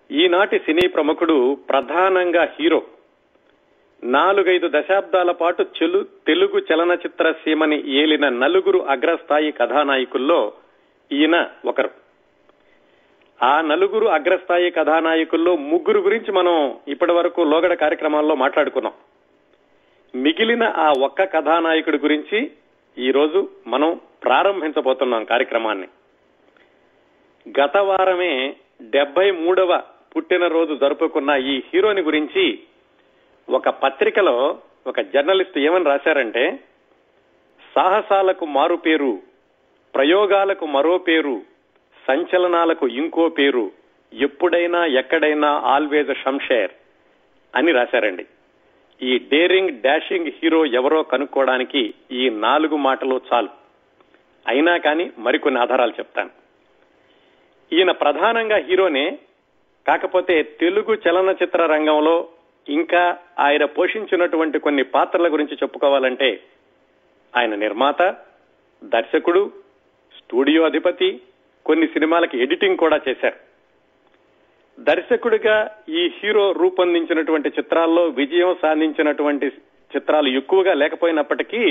ఈనాటి సినీ ప్రముఖుడు ప్రధానంగా హీరో. 4-5 దశాబ్దాల పాటు తెలుగు చలనచిత్ర సీమని ఏలిన నలుగురు అగ్రస్థాయి కథానాయకుల్లో ఈయన ఒకరు. ఆ నలుగురు అగ్రస్థాయి కథానాయకుల్లో ముగ్గురు గురించి మనం ఇప్పటి వరకు లోగడ కార్యక్రమాల్లో మాట్లాడుకున్నాం. మిగిలిన ఆ ఒక్క కథానాయకుడి గురించి ఈరోజు మనం ప్రారంభించబోతున్నాం కార్యక్రమాన్ని. గత వారమే 73వ పుట్టినరోజు జరుపుకున్న ఈ హీరోని గురించి ఒక పత్రికలో ఒక జర్నలిస్ట్ ఏమని రాశారంటే, సాహసాలకు మారు పేరు, ప్రయోగాలకు మరో పేరు, సంచలనాలకు ఇంకో పేరు, ఎప్పుడైనా ఎక్కడైనా ఆల్వేజ్ షంషేర్ అని రాశారండి. ఈ డేరింగ్ డాషింగ్ హీరో ఎవరో కనుక్కోవడానికి ఈ 4 మాటలు చాలు. అయినా కానీ మరికొన్ని ఆధారాలు చెప్తాను. ఈయన ప్రధానంగా హీరోనే, కాకపోతే తెలుగు చలనచిత్ర రంగంలో ఇంకా ఆయన పోషించినటువంటి కొన్ని పాత్రల గురించి చెప్పుకోవాలంటే ఆయన నిర్మాత, దర్శకుడు, స్టూడియో అధిపతి, కొన్ని సినిమాలకి ఎడిటింగ్ కూడా చేశారు. దర్శకుడిగా ఈ హీరో రూపొందించినటువంటి చిత్రాల్లో విజయం సాధించినటువంటి చిత్రాలు ఎక్కువగా లేకపోయినప్పటికీ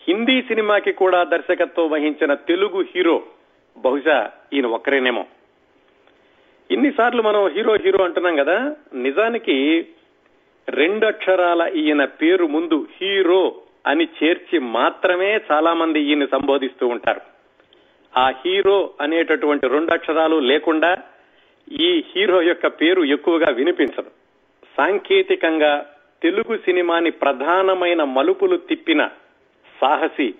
హిందీ సినిమాకి కూడా దర్శకత్వం వహించిన తెలుగు హీరో బహుశా ఈయన ఒక్కరేనేమో. ఇన్నిసార్లు మనం హీరో హీరో అంటున్నాం కదా, నిజానికి 2 అక్షరాల ఈయన పేరు ముందు హీరో అని చేర్చి మాత్రమే చాలా మంది ఈయన సంబోధిస్తూ ఉంటారు. ఆ హీరో అనేటటువంటి 2 అక్షరాలు లేకుండా ఈ హీరో యొక్క పేరు ఎక్కువగా వినిపించదు. సాంకేతికంగా తెలుగు సినిమాని ప్రధానమైన మలుపులు తిప్పిన సాహసి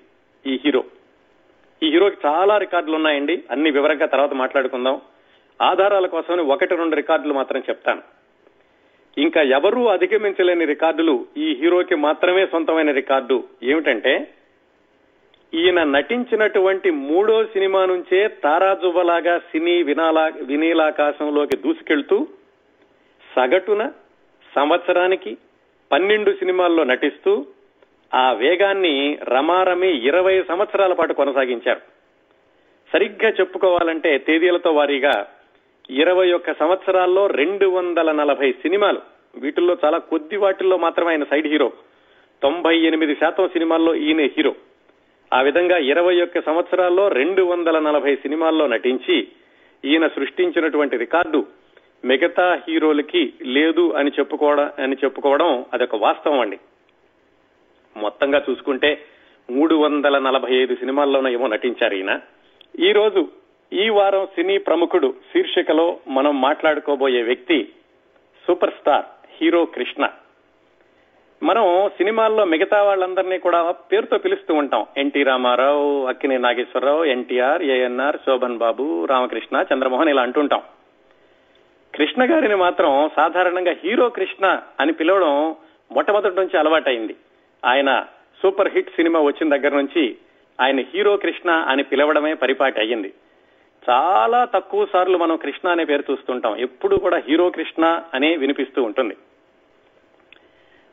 ఈ హీరో. ఈ హీరోకి చాలా రికార్డులు ఉన్నాయండి, అన్ని వివరంగా తర్వాత మాట్లాడుకుందాం. ఆధారాల కోసమని 1-2 రికార్డులు మాత్రం చెప్తాను. ఇంకా ఎవరూ అధిగమించలేని రికార్డులు ఈ హీరోకి మాత్రమే సొంతమైన రికార్డు ఏమిటంటే, ఈయన నటించినటువంటి 3వ సినిమా నుంచే తారాజువ్వలాగా సినీ వినీలాకాశంలోకి దూసుకెళ్తూ సగటున సంవత్సరానికి 12 సినిమాల్లో నటిస్తూ ఆ వేగాన్ని రమారమి 20 సంవత్సరాల పాటు కొనసాగించారు. సరిగ్గా చెప్పుకోవాలంటే తేదీలతో వారీగా 21 సంవత్సరాల్లో 240 సినిమాలు, వీటిల్లో చాలా కొద్ది వాటిల్లో మాత్రమే ఆయన సైడ్ హీరో. 98% సినిమాల్లో ఈయనే హీరో. ఆ విధంగా 21 సంవత్సరాల్లో 240 సినిమాల్లో నటించి ఈయన సృష్టించినటువంటి రికార్డు మిగతా హీరోలకి లేదు అని చెప్పుకోవడం అదొక వాస్తవం అండి. మొత్తంగా చూసుకుంటే 345 సినిమాల్లోనూ ఏమో నటించారు ఈయన. ఈ వారం సినీ ప్రముఖుడు శీర్షికలో మనం మాట్లాడుకోబోయే వ్యక్తి సూపర్ స్టార్ హీరో కృష్ణ. మనం సినిమాల్లో మిగతా వాళ్ళందరినీ కూడా పేరుతో పిలుస్తూ ఉంటాం. ఎన్టీ రామారావు, అక్కినేని నాగేశ్వరరావు, ఎన్టీఆర్, ఏఎన్ఆర్, శోభన్ బాబు, రామకృష్ణ, చంద్రమోహన్ ఇలా అంటుంటాం. కృష్ణ గారిని మాత్రం సాధారణంగా హీరో కృష్ణ అని పిలవడం మొట్టమొదటి నుంచి అలవాటైంది. ఆయన సూపర్ హిట్ సినిమా వచ్చిన దగ్గర నుంచి ఆయన హీరో కృష్ణ అని పిలవడమే పరిపాటి అయ్యింది. చాలా తక్కువ సార్లు మనం కృష్ణ అనే పేరు చూస్తుంటాం, ఎప్పుడు కూడా హీరో కృష్ణ అనే వినిపిస్తూ ఉంటుంది.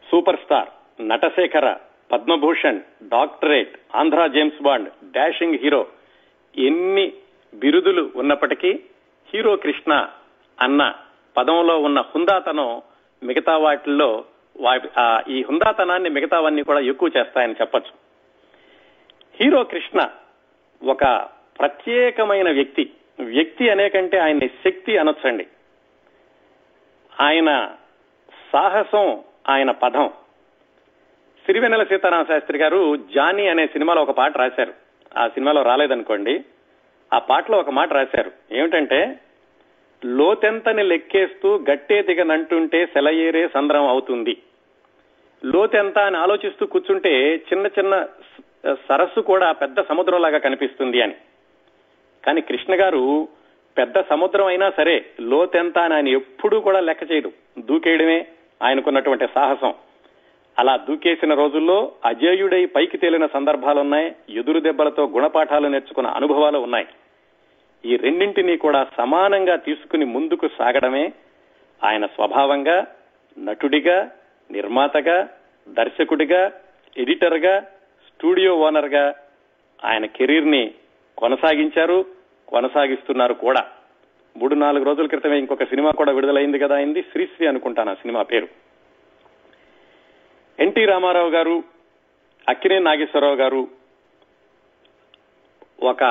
Super star, Natasekhara, Padma Bhushan, doctorate, Andhra James bond, dashing hero, ఎన్ని బిరుదులు ఉన్నప్పటికీ హీరో కృష్ణ అన్న పదంలో ఉన్న హుందాతనం మిగతా వాటిల్లో ఈ హుందాతనాన్ని మిగతావన్నీ కూడా ఎక్కువ చేస్తాయని చెప్పచ్చు. హీరో కృష్ణ ఒక ప్రత్యేకమైన వ్యక్తి అనేకంటే ఆయన శక్తి అనొచ్చండి. ఆయన సాహసం, ఆయన పదం. సిరివెన్నెల సీతారామ శాస్త్రి గారు జానీ అనే సినిమాలో ఒక పాట రాశారు. ఆ సినిమాలో రాలేదనుకోండి, ఆ పాటలో ఒక మాట రాశారు. ఏమిటంటే, లోతెంతని లెక్కేస్తూ గట్టే దిగనంటుంటే సెలయేరే సంద్రం అవుతుంది. లోతెంత అని ఆలోచిస్తూ కూర్చుంటే చిన్న చిన్న సరస్సు కూడా పెద్ద సముద్రంలాగా కనిపిస్తుంది అని. కానీ కృష్ణ గారు పెద్ద సముద్రం అయినా సరే లోతెంత అని ఆయన ఎప్పుడూ కూడా లెక్క చేయడు, దూకేయడమే ఆయనకున్నటువంటి సాహసం. అలా దూకేసిన రోజుల్లో అజేయుడై పైకి తేలిన సందర్భాలున్నాయి, ఎదురు దెబ్బలతో గుణపాఠాలు నేర్చుకున్న అనుభవాలు ఉన్నాయి. ఈ రెండింటినీ కూడా సమానంగా తీసుకుని ముందుకు సాగడమే ఆయన స్వభావంగా, నటుడిగా, నిర్మాతగా, దర్శకుడిగా, ఎడిటర్గా, స్టూడియో ఓనర్ గా ఆయన కెరీర్ ని కొనసాగించారు, కొనసాగిస్తున్నారు కూడా. 3-4 రోజుల క్రితమే ఇంకొక సినిమా కూడా విడుదలైంది కదా, అయింది శ్రీశ్రీ అనుకుంటాను ఆ సినిమా పేరు. ఎన్టీ రామారావు గారు, అక్కినేని నాగేశ్వరరావు గారు ఒక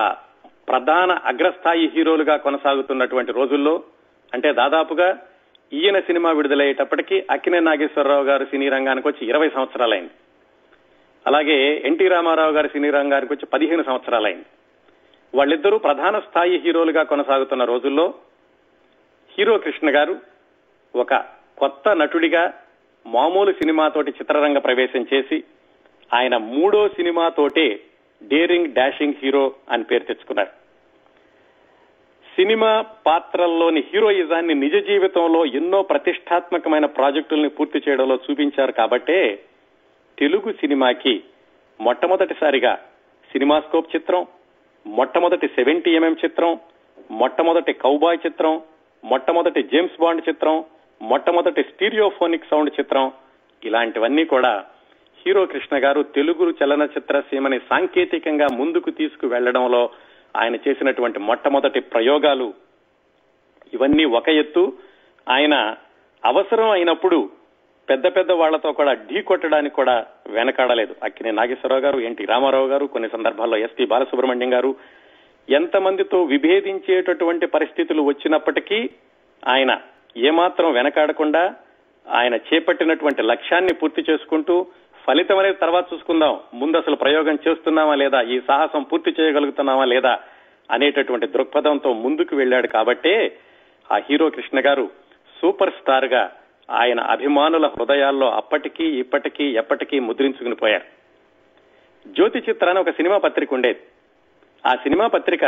ప్రధాన అగ్రస్థాయి హీరోలుగా కొనసాగుతున్నటువంటి రోజుల్లో, అంటే దాదాపుగా ఈయన సినిమా విడుదలయ్యేటప్పటికీ అక్కినేని నాగేశ్వరరావు గారు సినీ రంగానికి వచ్చి 20 సంవత్సరాలైంది. అలాగే ఎన్టీ రామారావు గారి సినీ రంగానికి వచ్చి 15 సంవత్సరాలైంది. వాళ్ళిద్దరూ ప్రధాన స్థాయి హీరోలుగా కొనసాగుతున్న రోజుల్లో హీరో కృష్ణ గారు ఒక కొత్త నటుడిగా మామూలు సినిమాతోటి చిత్రరంగ ప్రవేశం చేసి ఆయన 3వ సినిమాతోటే డేరింగ్ డాషింగ్ హీరో అని పేరు తెచ్చుకున్నారు. సినిమా పాత్రల్లోని హీరోయిజాన్ని నిజ జీవితంలో ఎన్నో ప్రతిష్టాత్మకమైన ప్రాజెక్టుల్ని పూర్తి చేయడంలో చూపించారు. కాబట్టే తెలుగు సినిమాకి మొట్టమొదటిసారిగా సినిమాస్కోప్ చిత్రం, మొట్టమొదటి 70mm చిత్రం, మొట్టమొదటి కౌబాయ్ చిత్రం, మొట్టమొదటి జేమ్స్ బాండ్ చిత్రం, మొట్టమొదటి స్టీరియోఫోనిక్ సౌండ్ చిత్రం, ఇలాంటివన్నీ కూడా హీరో కృష్ణ గారు తెలుగు చలనచిత్ర సీమని సాంకేతికంగా ముందుకు తీసుకు వెళ్లడంలో ఆయన చేసినటువంటి మొట్టమొదటి ప్రయోగాలు. ఇవన్నీ ఒక ఎత్తు. ఆయన అవసరం అయినప్పుడు పెద్ద పెద్ద వాళ్లతో కూడా ఢీ కొట్టడానికి కూడా వెనకాడలేదు. అక్కినేని నాగేశ్వరరావు గారు, ఎన్టీ రామారావు గారు, కొన్ని సందర్భాల్లో ఎస్పీ బాలసుబ్రహ్మణ్యం గారు, ఎంతమందితో విభేదించేటటువంటి పరిస్థితులు వచ్చినప్పటికీ ఆయన ఏమాత్రం వెనకాడకుండా ఆయన చేపట్టినటువంటి లక్ష్యాన్ని పూర్తి చేసుకుంటూ, ఫలితం అనేది తర్వాత చూసుకుందాం, ముందు అసలు ప్రయోగం చేస్తున్నామా లేదా, ఈ సాహసం పూర్తి చేయగలుగుతున్నామా లేదా అనేటటువంటి దృక్పథంతో ముందుకు వెళ్ళాడు. కాబట్టే ఆ హీరో కృష్ణ గారు సూపర్ స్టార్ గా ఆయన అభిమానుల హృదయాల్లో అప్పటికీ ఇప్పటికీ ఎప్పటికీ ముద్రించుకుని పోయారు. జ్యోతి చిత్ర అని ఒక సినిమా పత్రిక ఉండేది. ఆ సినిమా పత్రిక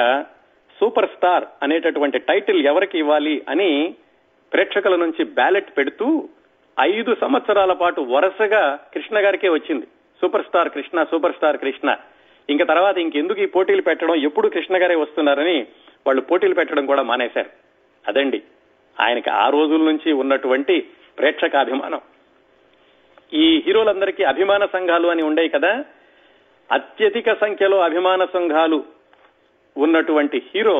సూపర్ స్టార్ అనేటటువంటి టైటిల్ ఎవరికి ఇవ్వాలి అని ప్రేక్షకుల నుంచి బ్యాలెట్ పెడుతూ 5 సంవత్సరాల పాటు వరుసగా కృష్ణ గారికే వచ్చింది. Super star Krishna, super star Krishna. ఇంకా తర్వాత ఇంకెందుకు ఈ పోటీలు పెట్టడం, ఎప్పుడు కృష్ణ గారే వస్తున్నారని వాళ్ళు పోటీలు పెట్టడం కూడా మానేశారు. అదండి ఆయనకి ఆ రోజుల నుంచి ఉన్నటువంటి ప్రేక్షక అభిమానం. ఈ హీరోలందరికీ అభిమాన సంఘాలు అని ఉండేవి కదా, అత్యధిక సంఖ్యలో అభిమాన సంఘాలు ఉన్నటువంటి హీరో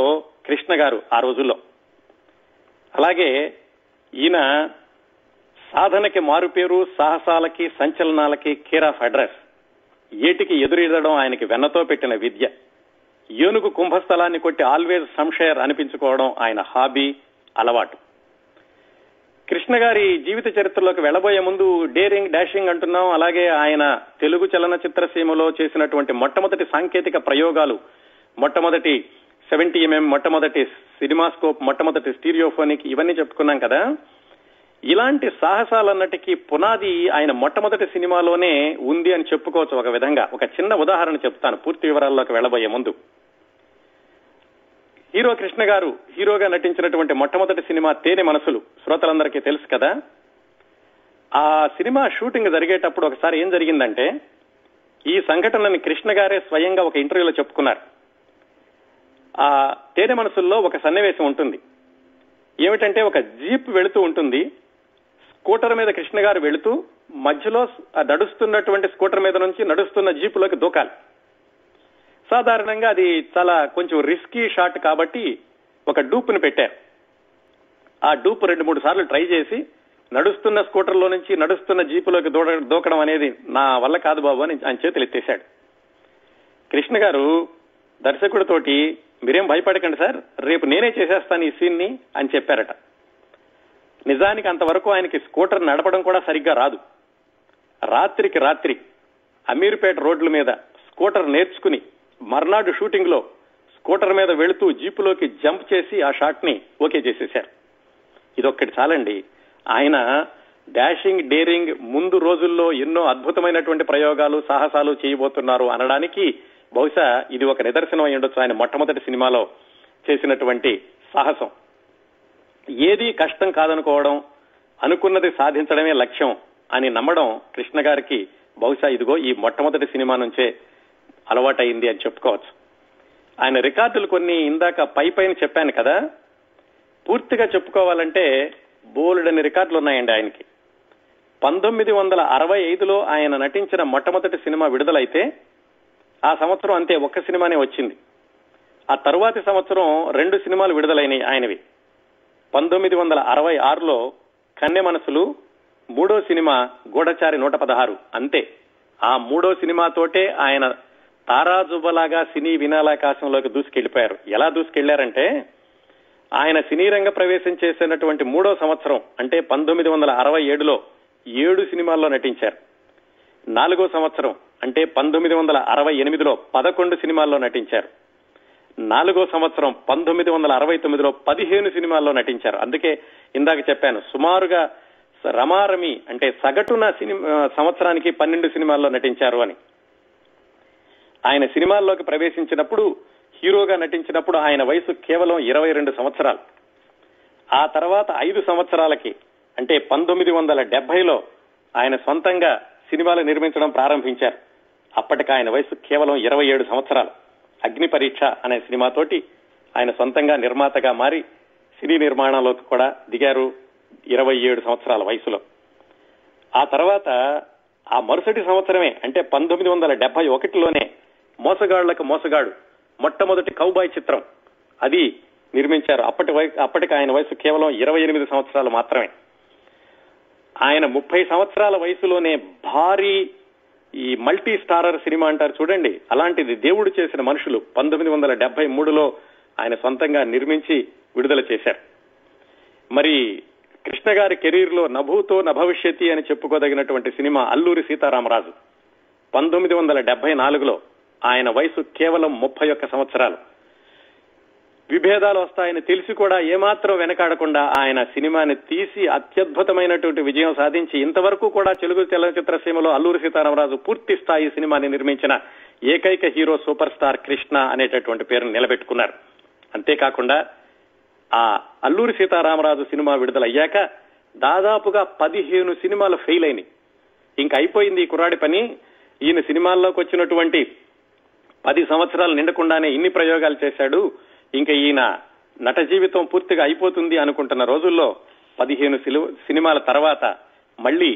కృష్ణ గారు ఆ రోజుల్లో. అలాగే ఈయన సాధనకి మారుపేరు, సాహసాలకి సంచలనాలకి కేర్ ఆఫ్ అడ్రస్. ఏటికి ఎదురీదడం ఆయనకి వెన్నతో పెట్టిన విద్య. ఏనుగు కుంభస్థలాన్ని కొట్టి ఆల్వేజ్ సంషయర్ అనిపించుకోవడం ఆయన హాబీ, అలవాటు. కృష్ణ గారి జీవిత చరిత్రలోకి వెళ్లబోయే ముందు డేరింగ్ డాషింగ్ అంటున్నాం. అలాగే ఆయన తెలుగు చలనచిత్ర సీమలో చేసినటువంటి మొట్టమొదటి సాంకేతిక ప్రయోగాలు, మొట్టమొదటి 70mm, మొట్టమొదటి సినిమాస్కోప్, మొట్టమొదటి స్టీరియోఫోనిక్, ఇవన్నీ చెప్పుకున్నాం కదా. ఇలాంటి సాహసాలన్నిటికీ పునాది ఆయన మొట్టమొదటి సినిమాలోనే ఉంది అని చెప్పుకోవచ్చు ఒక విధంగా. ఒక చిన్న ఉదాహరణ చెప్తాను పూర్తి వివరాల్లోకి వెళ్లబోయే ముందు. హీరో కృష్ణ గారు హీరోగా నటించినటువంటి మొట్టమొదటి సినిమా తేనె మనసులు శ్రోతలందరికీ తెలుసు కదా. ఆ సినిమా షూటింగ్ జరిగేటప్పుడు ఒకసారి ఏం జరిగిందంటే, ఈ సంఘటనని కృష్ణ గారే స్వయంగా ఒక ఇంటర్వ్యూలో చెప్పుకున్నారు. ఆ తేనె మనసుల్లో ఒక సన్నివేశం ఉంటుంది. ఏమిటంటే, ఒక జీప్ వెళుతూ ఉంటుంది. స్కూటర్ మీద కృష్ణ గారు వెళుతూ మధ్యలో నడుస్తున్నటువంటి స్కూటర్ మీద నుంచి నడుస్తున్న జీపులోకి దూకాలి. సాధారణంగా అది చాలా కొంచెం రిస్కీ షాట్ కాబట్టి ఒక డూప్ని పెట్టారు. ఆ డూప్ 2-3 సార్లు ట్రై చేసి నడుస్తున్న స్కూటర్లో నుంచి నడుస్తున్న జీపులోకి దూకడం అనేది నా వల్ల కాదు బాబు అని ఆయన చేతులు ఎత్తేశాడు. కృష్ణ గారు దర్శకుడితోటి, మీరేం భయపడకండి సార్, రేపు నేనే చేసేస్తాను ఈ సీన్ ని అని చెప్పారట. నిజానికి అంతవరకు ఆయనకి స్కూటర్ నడపడం కూడా సరిగ్గా రాదు. రాత్రికి రాత్రి అమీర్పేట రోడ్ల మీద స్కూటర్ నేర్చుకుని మర్నాడు షూటింగ్ లో స్కూటర్ మీద వెళుతూ జీపులోకి జంప్ చేసి ఆ షాట్ ని ఓకే చేసేశారు. ఇదొక్కటి చాలండి. ఆయన డాషింగ్, డేరింగ్ ముందు రోజుల్లో ఎన్నో అద్భుతమైనటువంటి ప్రయోగాలు, సాహసాలు చేయబోతున్నారు అనడానికి బహుశా ఇది ఒక నిదర్శనం అయి ఉండొచ్చు. ఆయన మొట్టమొదటి సినిమాలో చేసినటువంటి సాహసం. ఏది కష్టం కాదనుకోవడం, అనుకున్నది సాధించడమే లక్ష్యం అని నమ్మడం కృష్ణ గారికి బహుశా ఇదిగో ఈ మొట్టమొదటి సినిమా నుంచే అలవాటైంది అని చెప్పుకోవచ్చు. ఆయన రికార్డులు కొన్ని ఇందాక పైన చెప్పాను కదా, పూర్తిగా చెప్పుకోవాలంటే బోలెడని రికార్డులు ఉన్నాయండి ఆయనకి. 1965లో ఆయన నటించిన మొట్టమొదటి సినిమా విడుదలైతే ఆ సంవత్సరం అంతే ఒక్క సినిమానే వచ్చింది. ఆ తరువాతి సంవత్సరం 2 సినిమాలు విడుదలైనవి ఆయనవి. 1966లో కన్నె మనసులు, మూడో సినిమా గూఢచారి 116. అంతే. ఆ మూడో సినిమాతోటే ఆయన తారాజుబలాగా సినీ వినాలాకాశంలోకి దూసుకెళ్లిపోయారు. ఎలా దూసుకెళ్లారంటే, ఆయన సినీ రంగ ప్రవేశం చేసినటువంటి మూడో సంవత్సరం అంటే 1967లో 7 సినిమాల్లో నటించారు. 4వ సంవత్సరం అంటే 1968లో 11 సినిమాల్లో నటించారు. 4వ సంవత్సరం 1969లో 15 సినిమాల్లో నటించారు. అందుకే ఇందాక చెప్పాను, సుమారుగా రమారమి అంటే సగటున సంవత్సరానికి 12 సినిమాల్లో నటించారు అని. ఆయన సినిమాల్లోకి ప్రవేశించినప్పుడు, హీరోగా నటించినప్పుడు ఆయన వయసు కేవలం 22 సంవత్సరాలు. ఆ తర్వాత 5 సంవత్సరాలకి అంటే 1970లో ఆయన సొంతంగా సినిమాలు నిర్మించడం ప్రారంభించారు. అప్పటికి ఆయన వయసు కేవలం 27 సంవత్సరాలు. అగ్ని పరీక్ష అనే సినిమాతోటి ఆయన సొంతంగా నిర్మాతగా మారి సినీ నిర్మాణంలోకి కూడా దిగారు 27 సంవత్సరాల వయసులో. ఆ తర్వాత ఆ మరుసటి సంవత్సరమే అంటే 1971లోనే మోసగాళ్లకు మోసగాడు, మొట్టమొదటి కౌబాయ్ చిత్రం, అది నిర్మించారు. అప్పటికి ఆయన వయసు కేవలం 28 సంవత్సరాలు మాత్రమే. ఆయన 30 సంవత్సరాల వయసులోనే భారీ ఈ మల్టీ స్టారర్ సినిమా అంటారు చూడండి, అలాంటిది దేవుడు చేసిన మనుషులు 1973లో ఆయన సొంతంగా నిర్మించి విడుదల చేశారు. మరి కృష్ణ గారి కెరీర్ లో నభూతో నభవిష్యతి అని చెప్పుకోదగినటువంటి సినిమా అల్లూరి సీతారామరాజు. 1974లో ఆయన వయసు కేవలం 31 సంవత్సరాలు. విభేదాలు వస్తాయని తెలిసి కూడా ఏమాత్రం వెనకాడకుండా ఆయన సినిమాని తీసి అత్యద్భుతమైనటువంటి విజయం సాధించి ఇంతవరకు కూడా తెలుగు చలనచిత్ర సీమలో అల్లూరి సీతారామరాజు పూర్తి స్థాయి సినిమాని నిర్మించిన ఏకైక హీరో సూపర్ స్టార్ కృష్ణ అనేటటువంటి పేరును నిలబెట్టుకున్నారు. అంతేకాకుండా ఆ అల్లూరి సీతారామరాజు సినిమా విడుదలయ్యాక దాదాపుగా 15 సినిమాలు ఫెయిల్ అయినాయి. ఇంక అయిపోయింది ఈ కుర్రాడి పని, ఈయన సినిమాల్లోకి వచ్చినటువంటి 10 సంవత్సరాలు నిండకుండానే ఇన్ని ప్రయోగాలు చేశాడు, ఇంకా ఈయన నట జీవితం పూర్తిగా అయిపోతుంది అనుకుంటున్న రోజుల్లో 15 సినిమాల తర్వాత మళ్లీ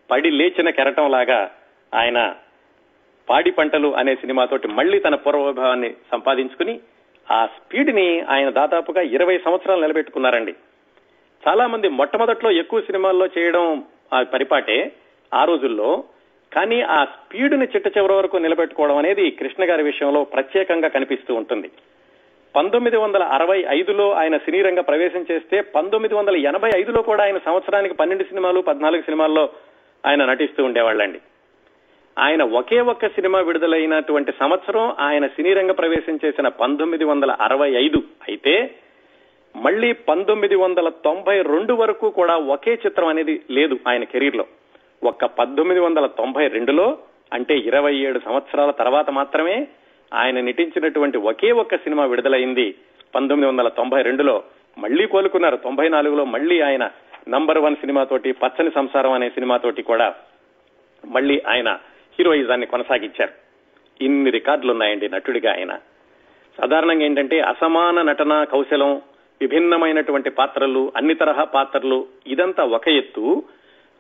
పడి లేచిన కెరటం లాగా ఆయన పాడి పంటలు అనే సినిమాతోటి మళ్లీ తన పూర్వవైభవాన్ని సంపాదించుకుని ఆ స్పీడ్ ని ఆయన దాదాపుగా 20 సంవత్సరాలు నిలబెట్టుకున్నారండి. చాలా మంది మొట్టమొదట్లో ఎక్కువ సినిమాల్లో చేయడం పరిపాటే ఆ రోజుల్లో, కానీ ఆ స్పీడ్ ని చిట్ట చివరి వరకు నిలబెట్టుకోవడం అనేది కృష్ణ గారి విషయంలో ప్రత్యేకంగా కనిపిస్తూ ఉంటుంది. 1965లో ఆయన సినీ రంగ ప్రవేశం చేస్తే 1985లో కూడా ఆయన సంవత్సరానికి 12 సినిమాలు 14 సినిమాల్లో ఆయన నటిస్తూ ఉండేవాళ్ళండి. ఆయన ఒకే ఒక్క సినిమా విడుదలైనటువంటి సంవత్సరం ఆయన సినీ రంగ ప్రవేశం చేసిన 1965 అయితే మళ్లీ 1992 వరకు కూడా ఒకే చిత్రం అనేది లేదు ఆయన కెరీర్ లో. ఒక్క 1992లో అంటే 27 సంవత్సరాల తర్వాత మాత్రమే ఆయన నటించినటువంటి ఒకే ఒక్క సినిమా విడుదలైంది 1992లో. మళ్లీ కోలుకున్నారు. 94లో మళ్లీ ఆయన నంబర్ 1 సినిమాతోటి పచ్చని సంసారం అనే సినిమాతోటి కూడా మళ్లీ ఆయన హీరోయిజాన్ని కొనసాగించారు. ఇన్ని రికార్డులు ఉన్నాయండి నటుడిగా ఆయన. సాధారణంగా ఏంటంటే అసమాన నటన కౌశలం, విభిన్నమైనటువంటి పాత్రలు, అన్ని తరహా పాత్రలు, ఇదంతా ఒక ఎత్తు.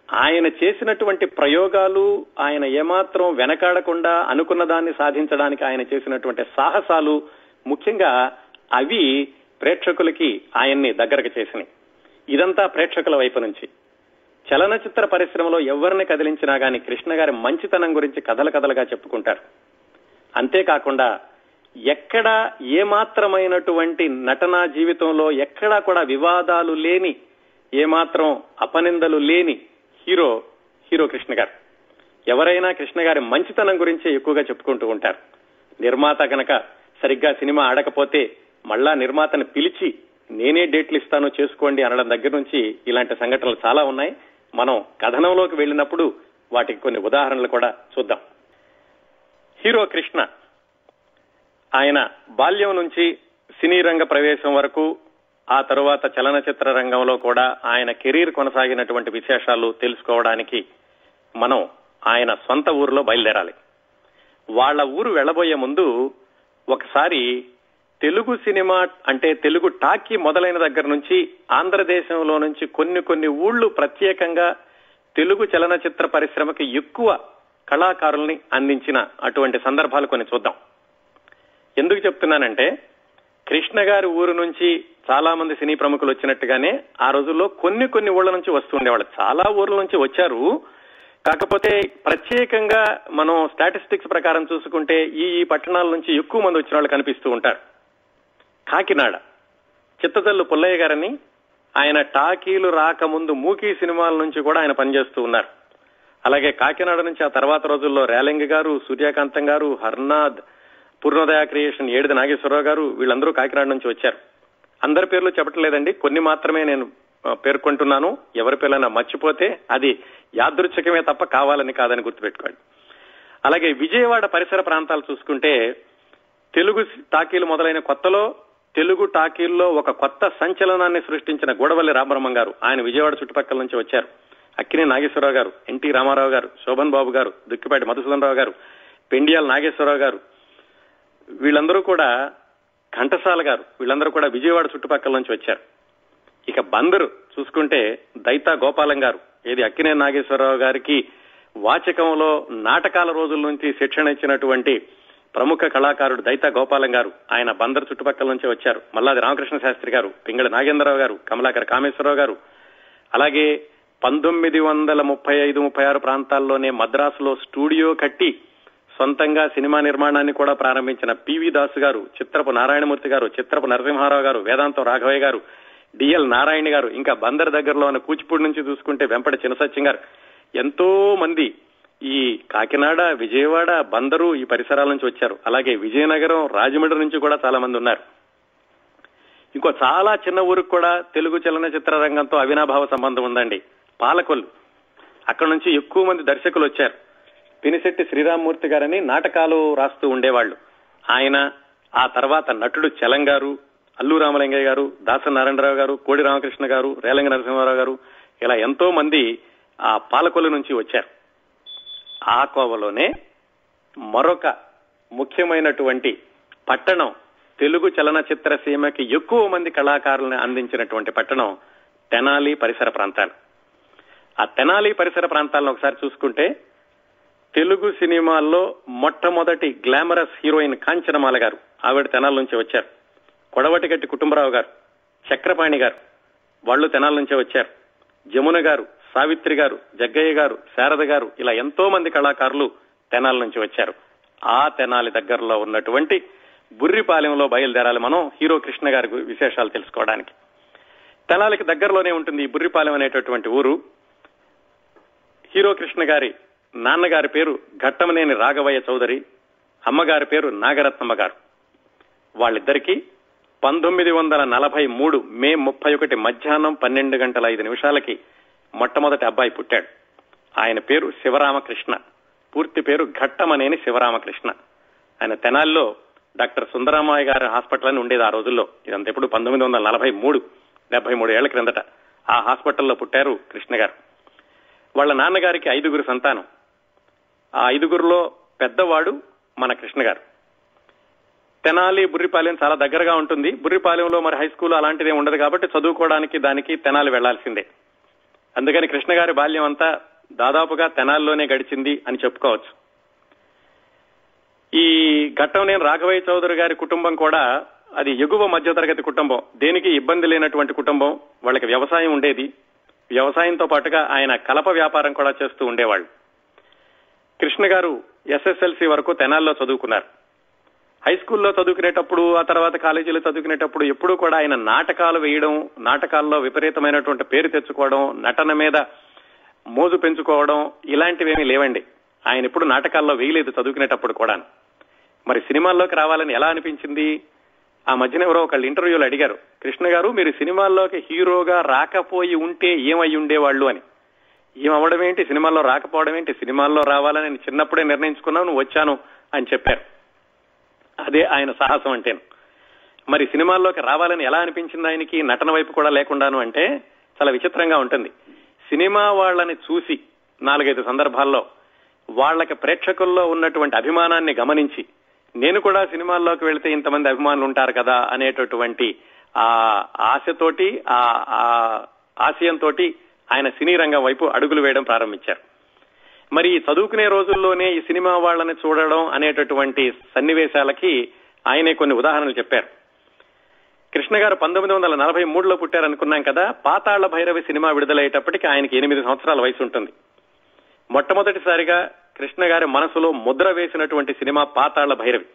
ఆయన చేసినటువంటి ప్రయోగాలు, ఆయన ఏమాత్రం వెనకాడకుండా అనుకున్న దాన్ని సాధించడానికి ఆయన చేసినటువంటి సాహసాలు, ముఖ్యంగా అవి ప్రేక్షకులకి ఆయన్ని దగ్గరకు చేసినాయి. ఇదంతా ప్రేక్షకుల వైపు నుంచి. చలనచిత్ర పరిశ్రమలో ఎవరిని కదిలించినా గాని కృష్ణ గారి మంచితనం గురించి కథల కథలుగా చెప్పుకుంటారు. అంతేకాకుండా ఎక్కడా ఏమాత్రమైనటువంటి నటనా జీవితంలో ఎక్కడా కూడా వివాదాలు లేని, ఏమాత్రం అపనిందలు లేని హీరో కృష్ణ గారు. ఎవరైనా కృష్ణ గారి మంచితనం గురించే ఎక్కువగా చెప్పుకుంటూ ఉంటారు. నిర్మాత గనక సరిగ్గా సినిమా ఆడకపోతే మళ్ళా నిర్మాతను పిలిచి నేనే డేట్లు ఇస్తాను చేసుకోండి అనడం దగ్గర నుంచి ఇలాంటి సంఘటనలు చాలా ఉన్నాయి. మనం కథనంలోకి వెళ్ళినప్పుడు వాటికి కొన్ని ఉదాహరణలు కూడా చూద్దాం. హీరో కృష్ణ ఆయన బాల్యం నుంచి సినీ రంగ ప్రవేశం వరకు, ఆ తరువాత చలనచిత్ర రంగంలో కూడా ఆయన కెరీర్ కొనసాగినటువంటి విశేషాలు తెలుసుకోవడానికి మనం ఆయన సొంత ఊరిలో బయలుదేరాలి. వాళ్ళ ఊరు వెళ్లబోయే ముందు ఒకసారి తెలుగు సినిమా అంటే తెలుగు టాకీ మొదలైన దగ్గర నుంచి ఆంధ్రదేశంలో నుంచి కొన్ని ఊళ్ళు ప్రత్యేకంగా తెలుగు చలనచిత్ర పరిశ్రమకి ఎక్కువ కళాకారుల్ని అందించిన అటువంటి సందర్భాలు కొన్ని చూద్దాం. ఎందుకు చెప్తున్నానంటే కృష్ణ గారి ఊరు నుంచి చాలా మంది సినీ ప్రముఖులు వచ్చినట్టుగానే ఆ రోజుల్లో కొన్ని ఊళ్ళ నుంచి వస్తుండేవాళ్ళు. చాలా ఊర్ల నుంచి వచ్చారు. కాకపోతే ప్రత్యేకంగా మనం స్టాటిస్టిక్స్ ప్రకారం చూసుకుంటే ఈ పట్టణాల నుంచి ఎక్కువ మంది వచ్చిన వాళ్ళు కనిపిస్తూ ఉంటారు. కాకినాడ చిత్తజల్లు పుల్లయ్య గారని, ఆయన టాకీలు రాకముందు మూకీ సినిమాల నుంచి కూడా ఆయన పనిచేస్తూ ఉన్నారు. అలాగే కాకినాడ నుంచి ఆ తర్వాత రోజుల్లో రేలంగి గారు, సూర్యకాంతం గారు, హర్నాథ్, పూర్ణోదయ క్రియేషన్, ఏడిది నాగేశ్వరరావు గారు, వీళ్ళందరూ కాకినాడ నుంచి వచ్చారు. అందరి పేర్లు చెప్పట్లేదండి, కొన్ని మాత్రమే నేను పేర్కొంటున్నాను. ఎవరి పేర్లైనా మర్చిపోతే అది యాదృచ్ఛికమే తప్ప కావాలని కాదని గుర్తుపెట్టుకోండి. అలాగే విజయవాడ పరిసర ప్రాంతాలు చూసుకుంటే తెలుగు టాకీలు మొదలైన కొత్తలో తెలుగు టాకీల్లో ఒక కొత్త సంచలనాన్ని సృష్టించిన గూడవల్లి రామబ్రహ్మం గారు, ఆయన విజయవాడ చుట్టుపక్కల నుంచి వచ్చారు. అక్కినే నాగేశ్వరరావు గారు, ఎన్టీ రామారావు గారు, శోభన్ బాబు గారు, దుక్కిపాటి మధుసూదనరావు గారు, పెండియాల నాగేశ్వరరావు గారు, వీళ్ళందరూ కూడా, ఘంటసాల గారు, వీళ్ళందరూ కూడా విజయవాడ చుట్టుపక్కల నుంచి వచ్చారు. ఇక బందరు చూసుకుంటే దైతా గోపాలం గారు, ఏది అక్కినే నాగేశ్వరరావు గారికి వాచకంలో నాటకాల రోజుల నుంచి శిక్షణ ఇచ్చినటువంటి ప్రముఖ కళాకారుడు దైతా గోపాలం గారు, ఆయన బందరు చుట్టుపక్కల నుంచి వచ్చారు. మల్లాది రామకృష్ణ శాస్త్రి గారు, పింగళి నాగేంద్రరావు గారు, కమలాకర కామేశ్వరరావు గారు, అలాగే 1935-36 ప్రాంతాల్లోనే మద్రాసులో స్టూడియో కట్టి సొంతంగా సినిమా నిర్మాణాన్ని కూడా ప్రారంభించిన పివి దాసు గారు, చిత్రపు నారాయణమూర్తి గారు, చిత్రపు నరసింహారావు గారు, వేదాంతం రాఘవయ్య గారు, డిఎల్ నారాయణ గారు, ఇంకా బందర్ దగ్గరలో ఉన్న కూచిపూడి నుంచి చూసుకుంటే వెంపటి చినసత్యం గారు, ఎంతో మంది ఈ కాకినాడ, విజయవాడ, బందరు ఈ పరిసరాల నుంచి వచ్చారు. అలాగే విజయనగరం, రాజమండ్రి నుంచి కూడా చాలా మంది ఉన్నారు. ఇంకో చాలా చిన్న ఊరికి కూడా తెలుగు చలనచిత్ర రంగంతో అవినాభావ సంబంధం ఉందండి, పాలకొల్లు. అక్కడ నుంచి ఎక్కువ మంది దర్శకులు వచ్చారు. పినిశెట్టి శ్రీరామ్మూర్తి గారని నాటకాలు రాస్తూ ఉండేవాళ్లు. ఆయన, ఆ తర్వాత నటుడు చలంగారు, అల్లు రామలింగయ్య గారు, దాసరి నారాయణరావు గారు, కోడి రామకృష్ణ గారు, రేలంగి నరసింహారావు గారు, ఇలా ఎంతో మంది ఆ పాలకొల్లు నుంచి వచ్చారు. ఆ కోవలోనే మరొక ముఖ్యమైనటువంటి పట్టణం, తెలుగు చలనచిత్ర సీమకి ఎక్కువ మంది కళాకారులను అందించినటువంటి పట్టణం తెనాలి పరిసర ప్రాంతాలు. ఆ తెనాలి పరిసర ప్రాంతాలను ఒకసారి చూసుకుంటే తెలుగు సినిమాల్లో మొట్టమొదటి గ్లామరస్ హీరోయిన్ కాంచనమాల గారు, ఆవిడ తెనాల నుంచి వచ్చారు. కొడవటిగట్టి కుటుంబరావు గారు, చక్రపాణి గారు, వాళ్ళు తెనాల నుంచే వచ్చారు. జమున గారు, సావిత్రి గారు, జగ్గయ్య గారు, శారద గారు, ఇలా ఎంతో మంది కళాకారులు తెనాల నుంచి వచ్చారు. ఆ తెనాలి దగ్గరలో ఉన్నటువంటి బుర్రిపాలెంలో బయలుదేరాలి మనం హీరో కృష్ణ గారి విశేషాలు తెలుసుకోవడానికి. తెనాలికి దగ్గరలోనే ఉంటుంది ఈ బుర్రిపాలెం అనేటటువంటి ఊరు. హీరో కృష్ణ గారి నాన్నగారి పేరు ఘట్టమనేని రాఘవయ్య చౌదరి, అమ్మగారి పేరు నాగరత్నమ్మ గారు. వాళ్ళిద్దరికీ 1943 మే 31 మధ్యాహ్నం 12:05 మొట్టమొదటి అబ్బాయి పుట్టాడు. ఆయన పేరు శివరామకృష్ణ, పూర్తి పేరు ఘట్టమనేని శివరామకృష్ణ. ఆయన తెనాల్లో డాక్టర్ సుందరరామయ్య గారి హాస్పిటల్ అని ఉండేది ఆ రోజుల్లో. ఇదంతా ఎప్పుడు 1943, 73 ఏళ్ల క్రిందట ఆ హాస్పిటల్లో పుట్టారు కృష్ణ గారు. వాళ్ళ నాన్నగారికి 5 సంతానం. ఆ 5లో పెద్దవాడు మన కృష్ణ గారు. తెనాలి బుర్రిపాలెం చాలా దగ్గరగా ఉంటుంది. బుర్రిపాలెంలో మరి హై స్కూల్ అలాంటిదే ఉండదు కాబట్టి చదువుకోవడానికి దానికి తెనాలి వెళ్లాల్సిందే. అందుకని కృష్ణ గారి బాల్యం అంతా దాదాపుగా తెనాలిలోనే గడిచింది అని చెప్పుకోవచ్చు. ఈ ఘట్టమనేని రాఘవయ్య చౌదరి గారి కుటుంబం కూడా అది ఎగువ మధ్యతరగతి కుటుంబం, దేనికి ఇబ్బంది లేనటువంటి కుటుంబం. వాళ్ళకి వ్యవసాయం ఉండేది. వ్యవసాయంతో పాటుగా ఆయన కలప వ్యాపారం కూడా చేస్తూ ఉండేవాళ్ళు. కృష్ణ గారు SSLC వరకు తెనాల్లో చదువుకున్నారు. హై స్కూల్లో చదువుకునేటప్పుడు, ఆ తర్వాత కాలేజీలో చదువుకునేటప్పుడు ఎప్పుడూ కూడా ఆయన నాటకాలు వేయడం, నాటకాల్లో విపరీతమైనటువంటి పేరు తెచ్చుకోవడం, నటన మీద మోజు పెంచుకోవడం ఇలాంటివేమీ లేవండి. ఆయన ఎప్పుడు నాటకాల్లో వేయలేదు చదువుకునేటప్పుడు కూడా. మరి సినిమాల్లోకి రావాలని ఎలా అనిపించింది? ఆ మధ్యన ఎవరో ఒకళ్ళు ఇంటర్వ్యూలో అడిగారు, కృష్ణ గారు మీరు సినిమాల్లోకి హీరోగా రాకపోయి ఉంటే ఏమై ఉండేవాళ్ళు అని. ఏమవడం ఏంటి, సినిమాల్లో రాకపోవడం ఏంటి, సినిమాల్లో రావాలని నేను చిన్నప్పుడే నిర్ణయించుకున్నాను, నువ్వు వచ్చాను అని చెప్పారు. అదే ఆయన సాహసం అంటేను. మరి సినిమాల్లోకి రావాలని ఎలా అనిపించింది ఆయనకి, నటన వైపు కూడా లేకుండాను అంటే చాలా విచిత్రంగా ఉంటుంది. సినిమా వాళ్ళని చూసి 4-5 సందర్భాల్లో వాళ్ళకి ప్రేక్షకుల్లో ఉన్నటువంటి అభిమానాన్ని గమనించి, నేను కూడా సినిమాల్లోకి వెళితే ఇంతమంది అభిమానులు ఉంటారు కదా అనేటటువంటి ఆ ఆశతోటి, ఆ ఆశయంతో ఆయన సినీ రంగం వైపు అడుగులు వేయడం ప్రారంభించారు. మరి చదువుకునే రోజుల్లోనే ఈ సినిమా వాళ్ళని చూడడం అనేటటువంటి సన్నివేశాలకి ఆయనే కొన్ని ఉదాహరణలు చెప్పారు. కృష్ణ గారు 1943లో పుట్టారనుకున్నాం కదా. పాతాళ భైరవి సినిమా విడుదలయ్యేటప్పటికి ఆయనకి 8 సంవత్సరాల వయసు ఉంటుంది. మొట్టమొదటిసారిగా కృష్ణ గారి మనసులో ముద్ర వేసినటువంటి సినిమా పాతాళ భైరవి.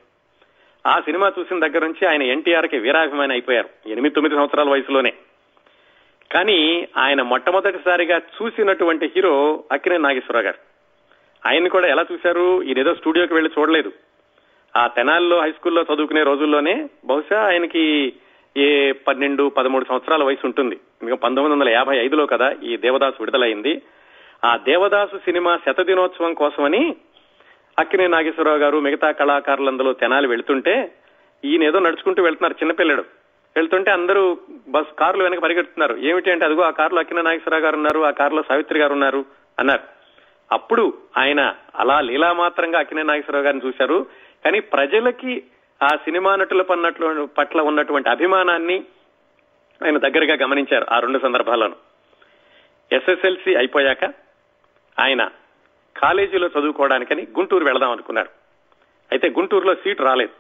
ఆ సినిమా చూసిన దగ్గర నుంచి ఆయన ఎన్టీఆర్ కి వీరాభిమాని అయిపోయారు 8-9 సంవత్సరాల వయసులోనే. కానీ ఆయన మొట్టమొదటిసారిగా చూసినటువంటి హీరో అక్కినేని నాగేశ్వరరావు గారు. ఆయన్ని కూడా ఎలా చూశారు? ఈయనేదో స్టూడియోకి వెళ్లి చూడలేదు. ఆ తెనాలిలో హై స్కూల్లో చదువుకునే రోజుల్లోనే బహుశా ఆయనకి 12-13 సంవత్సరాల వయసు ఉంటుంది. 1955లో కదా ఈ దేవదాసు విడుదలైంది. ఆ దేవదాసు సినిమా శతదినోత్సవం కోసమని అక్కినేని నాగేశ్వరరావు గారు మిగతా కళాకారులందరూ తెనాలి వెళ్తుంటే ఈయన ఏదో నడుచుకుంటూ వెళ్తున్నారు, చిన్నపిల్లడు. వెళ్తుంటే అందరూ కారులు వెనక పరిగెడుతున్నారు. ఏమిటి అంటే అదిగో ఆ కారులో అక్కినేని నాగేశ్వరరావు గారు ఉన్నారు, ఆ కారులో సావిత్రి గారు ఉన్నారు అన్నారు. అప్పుడు ఆయన అలా లీలామాత్రంగా అక్కినేని నాగేశ్వరరావు గారిని చూశారు. కానీ ప్రజలకి ఆ సినిమా నటుల పట్ల ఉన్నటువంటి అభిమానాన్ని ఆయన దగ్గరగా గమనించారు ఆ 2 సందర్భాల్లోనూ. ఎస్ఎస్ఎల్సి అయిపోయాక ఆయన కాలేజీలో చదువుకోవడానికని గుంటూరు వెళదాం అనుకున్నారు. అయితే గుంటూరులో సీటు రాలేదు.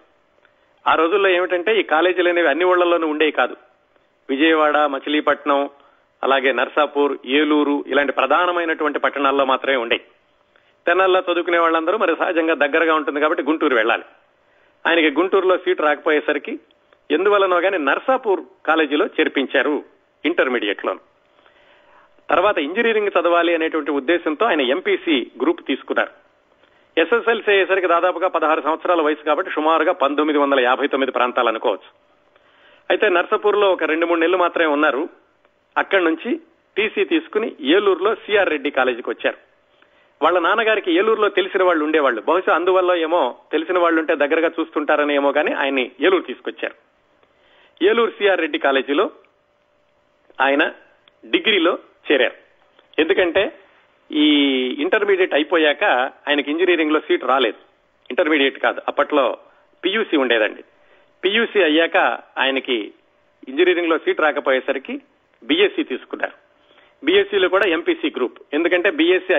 ఆ రోజుల్లో ఏమిటంటే ఈ కాలేజీలు అనేవి అన్ని ఊళ్ళల్లోనూ ఉండేవి కాదు. విజయవాడ, మచిలీపట్నం, అలాగే నర్సాపూర్, ఏలూరు ఇలాంటి ప్రధానమైనటువంటి పట్టణాల్లో మాత్రమే ఉండేవి. తెనాల్లో చదువుకునే వాళ్ళందరూ మరి సహజంగా దగ్గరగా ఉంటుంది కాబట్టి గుంటూరు వెళ్ళాలి. ఆయనకి గుంటూరులో సీటు రాకపోయేసరికి ఎందువల్లనో గానీ నర్సాపూర్ కాలేజీలో చేర్పించారు ఇంటర్మీడియట్ లో. తర్వాత ఇంజనీరింగ్ చదవాలి అనేటువంటి ఉద్దేశంతో ఆయన ఎంపీసీ గ్రూప్ తీసుకున్నారు. ఎస్ఎస్ఎల్సీ అయ్యేసరికి దాదాపుగా 16 సంవత్సరాల వయసు కాబట్టి సుమారుగా 1959 ప్రాంతాలు అనుకోవచ్చు. అయితే నర్సాపూర్లో ఒక 2-3 నెలలు మాత్రమే ఉన్నారు. అక్కడి నుంచి టీసీ తీసుకుని ఏలూరులో సిఆర్ రెడ్డి కాలేజీకి వచ్చారు. వాళ్ళ నాన్నగారికి ఏలూరులో తెలిసిన వాళ్ళు ఉండేవాళ్ళు. బహుశా అందువల్ల ఏమో తెలిసిన వాళ్ళు ఉంటే దగ్గరగా చూస్తుంటారని ఏమో కానీ ఆయన్ని ఏలూరు తీసుకొచ్చారు. ఏలూరు సిఆర్ రెడ్డి కాలేజీలో ఆయన డిగ్రీలో చేరారు. ఎందుకంటే ఈ ఇంటర్మీడియట్ అయిపోయాక ఆయనకి ఇంజనీరింగ్ లో సీట్ రాలేదు. ఇంటర్మీడియట్ కాదు, అప్పట్లో పియూసీ ఉండేదండి. పియూసీ అయ్యాక ఆయనకి ఇంజనీరింగ్ లో సీట్ రాకపోయేసరికి బీఎస్సీ తీసుకున్నారు. బీఎస్సీలో కూడా ఎంపీసీ గ్రూప్, ఎందుకంటే బీఎస్సీ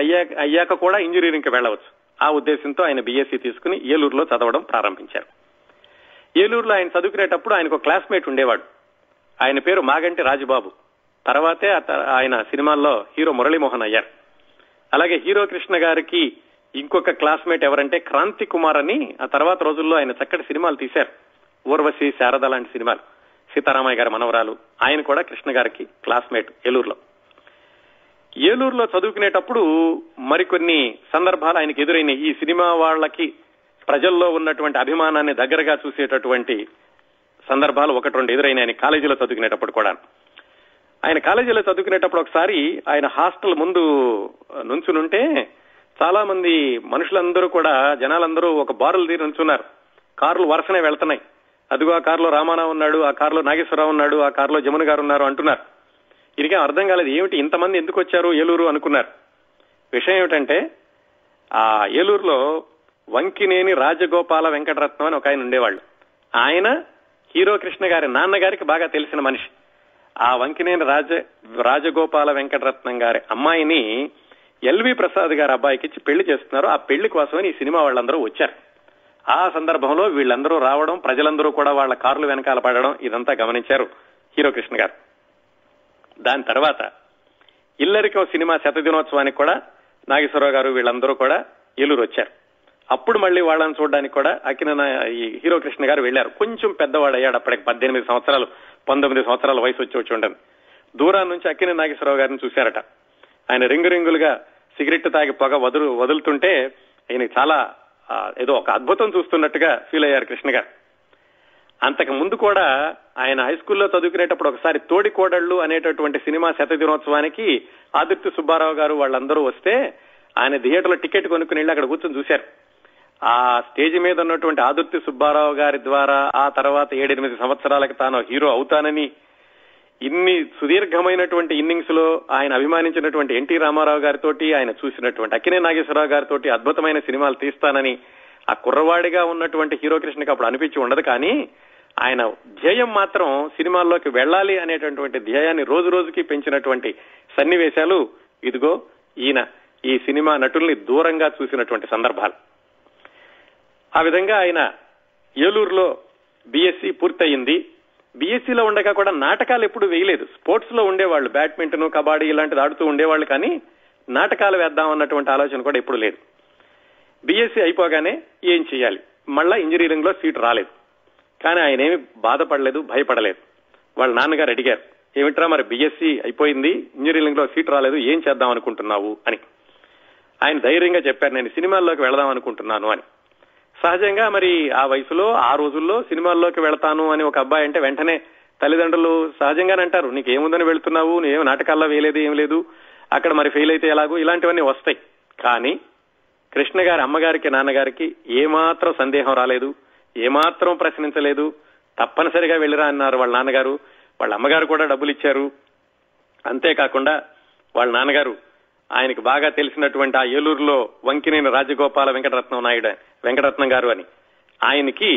అయ్యాక కూడా ఇంజనీరింగ్ కి వెళ్లవచ్చు. ఆ ఉద్దేశంతో ఆయన బీఎస్సీ తీసుకుని ఏలూరులో చదవడం ప్రారంభించారు. ఏలూరులో ఆయన చదువుకునేటప్పుడు ఆయనకు క్లాస్మేట్ ఉండేవాడు. ఆయన పేరు మాగంటి రాజబాబు. తర్వాతే ఆయన సినిమాల్లో హీరో మురళీమోహన్ అయ్యారు. అలాగే హీరో కృష్ణ గారికి ఇంకొక క్లాస్మేట్ ఎవరంటే క్రాంతి కుమార్ అని. ఆ తర్వాత రోజుల్లో ఆయన చక్కటి సినిమాలు తీశారు, ఊర్వశి, శారద లాంటి సినిమాలు, సీతారామయ్య గారి మనవరాలు. ఆయన కూడా కృష్ణ గారికి క్లాస్మేట్ ఏలూరులో. ఏలూరులో చదువుకునేటప్పుడు మరికొన్ని సందర్భాలు ఆయనకు ఎదురైనాయి. ఈ సినిమా వాళ్ళకి ప్రజల్లో ఉన్నటువంటి అభిమానాన్ని దగ్గరగా చూసేటటువంటి సందర్భాలు 1-2 ఎదురైనాయని కాలేజీలో చదువుకునేటప్పుడు కూడా. ఆయన కాలేజీలో చదువుకునేటప్పుడు ఒకసారి ఆయన హాస్టల్ ముందు నుంచునుంటే చాలా మంది మనుషులందరూ కూడా, జనాలందరూ ఒక బారులు తీరి నుంచున్నారు. కార్లు వరుసనే వెళ్తున్నాయి. అదిగో ఆ కారులో రామారావు ఉన్నాడు, ఆ కారులో నాగేశ్వరరావు ఉన్నాడు, ఆ కారులో జమున గారు ఉన్నారు అంటున్నారు. ఇదికే అర్థం కాలేదు, ఏమిటి ఇంతమంది ఎందుకు వచ్చారు ఏలూరు అనుకున్నారు. విషయం ఏమిటంటే ఆ ఏలూరులో వంకినేని రాజగోపాల వెంకటరత్నం అని ఒక ఆయన ఉండేవాళ్ళు. ఆయన హీరో కృష్ణ గారి నాన్నగారికి బాగా తెలిసిన మనిషి. ఆ వంకినేని రాజగోపాల వెంకటరత్నం గారి అమ్మాయిని ఎల్వి ప్రసాద్ గారి అబ్బాయికి ఇచ్చి పెళ్లి చేస్తున్నారు. ఆ పెళ్లి కోసమని ఈ సినిమా వాళ్ళందరూ వచ్చారు. ఆ సందర్భంలో వీళ్ళందరూ రావడం, ప్రజలందరూ కూడా వాళ్ళ కార్లు వెనకాల పడడం, ఇదంతా గమనించారు హీరో కృష్ణ గారు. దాని తర్వాత ఇల్లరికం సినిమా శతదినోత్సవానికి కూడా నాగేశ్వరరావు గారు వీళ్ళందరూ కూడా ఏలూరు వచ్చారు. అప్పుడు మళ్ళీ వాళ్ళని చూడడానికి కూడా ఈ హీరో కృష్ణ గారు వెళ్లారు. కొంచెం పెద్దవాడు అయ్యాడు, అప్పటికి 18 సంవత్సరాలు 19 సంవత్సరాల వయసు వచ్చి ఉంటుంది. దూరం నుంచి అక్కినేని నాగేశ్వరరావు గారిని చూశారట. ఆయన రింగులుగా సిగరెట్ తాగి పొగ వదులుతుంటే ఆయన చాలా ఏదో ఒక అద్భుతం చూస్తున్నట్టుగా ఫీల్ అయ్యారు కృష్ణ గారు. అంతకు ముందు కూడా ఆయన హై స్కూల్లో చదువుకునేటప్పుడు ఒకసారి తోడికోడళ్లు అనేటటువంటి సినిమా శతదినోత్సవానికి ఆదిత్య సుబ్బారావు గారు వాళ్ళందరూ వస్తే ఆయన థియేటర్లో టికెట్ కొనుక్కుని వెళ్ళి అక్కడ కూర్చొని చూశారు. ఆ స్టేజ్ మీద ఉన్నటువంటి ఆదిత్య సుబ్బారావు గారి ద్వారా ఆ తర్వాత 7-8 సంవత్సరాలకు తాను హీరో అవుతానని, ఇన్ని సుదీర్ఘమైనటువంటి ఇన్నింగ్స్ లో ఆయన అభిమానించినటువంటి ఎన్టీ రామారావు గారితో, ఆయన చూసినటువంటి అక్కినేని నాగేశ్వరరావు గారితో అద్భుతమైన సినిమాలు తీస్తానని ఆ కుర్రవాడిగా ఉన్నటువంటి హీరో కృష్ణకి అప్పుడు అనిపించి ఉండదు. కానీ ఆయన ధ్యేయం మాత్రం సినిమాల్లోకి వెళ్లాలి అనేటటువంటి ధ్యేయాన్ని రోజు రోజుకి పెంచినటువంటి సన్నివేశాలు ఇదిగో ఈయన ఈ సినిమా నటుల్ని దూరంగా చూసినటువంటి సందర్భాలు. ఆ విధంగా ఆయన ఏలూరులో బీఎస్సీ పూర్తయింది. బీఎస్సీలో ఉండగా కూడా నాటకాలు ఎప్పుడు వేయలేదు. స్పోర్ట్స్ లో ఉండేవాళ్ళు, బ్యాడ్మింటన్, కబడ్డీ ఇలాంటిది ఆడుతూ ఉండేవాళ్ళు, కానీ నాటకాలు వేద్దాం అన్నటువంటి ఆలోచన కూడా ఎప్పుడు లేదు. బీఎస్సీ అయిపోగానే ఏం చేయాలి, మళ్ళా ఇంజనీరింగ్ లో సీట్ రాలేదు. కానీ ఆయన ఏమి బాధపడలేదు, భయపడలేదు. వాళ్ళ నాన్నగారు అడిగారు, ఏమిట్రా మరి బీఎస్సీ అయిపోయింది, ఇంజనీరింగ్ లో సీట్ రాలేదు, ఏం చేద్దాం అనుకుంటున్నావు అని. ఆయన ధైర్యంగా చెప్పారు, నేను సినిమాల్లోకి వెళదాం అనుకుంటున్నాను అని. సహజంగా మరి ఆ వయసులో, ఆ రోజుల్లో సినిమాల్లోకి వెళతాను అని ఒక అబ్బాయి అంటే వెంటనే తల్లిదండ్రులు సహజంగానే అంటారు, నీకేముందని వెళ్తున్నావు, నీవేం నాటకాల్లో వేయలేదు, ఏం లేదు, అక్కడ మరి ఫెయిల్ అయితే ఎలాగో, ఇలాంటివన్నీ వస్తాయి. కానీ కృష్ణ గారి అమ్మగారికి, నాన్నగారికి ఏమాత్రం సందేహం రాలేదు, ఏమాత్రం ప్రశ్నించలేదు. తప్పనిసరిగా వెళ్ళిరా అన్నారు వాళ్ళ నాన్నగారు. వాళ్ళ అమ్మగారు కూడా డబ్బులు ఇచ్చారు. అంతేకాకుండా వాళ్ళ నాన్నగారు ఆయనకు బాగా తెలిసినటువంటి ఆ ఏలూరులో వంకినేని రాజగోపాల వెంకటరత్నం గారు అని ఆయనకి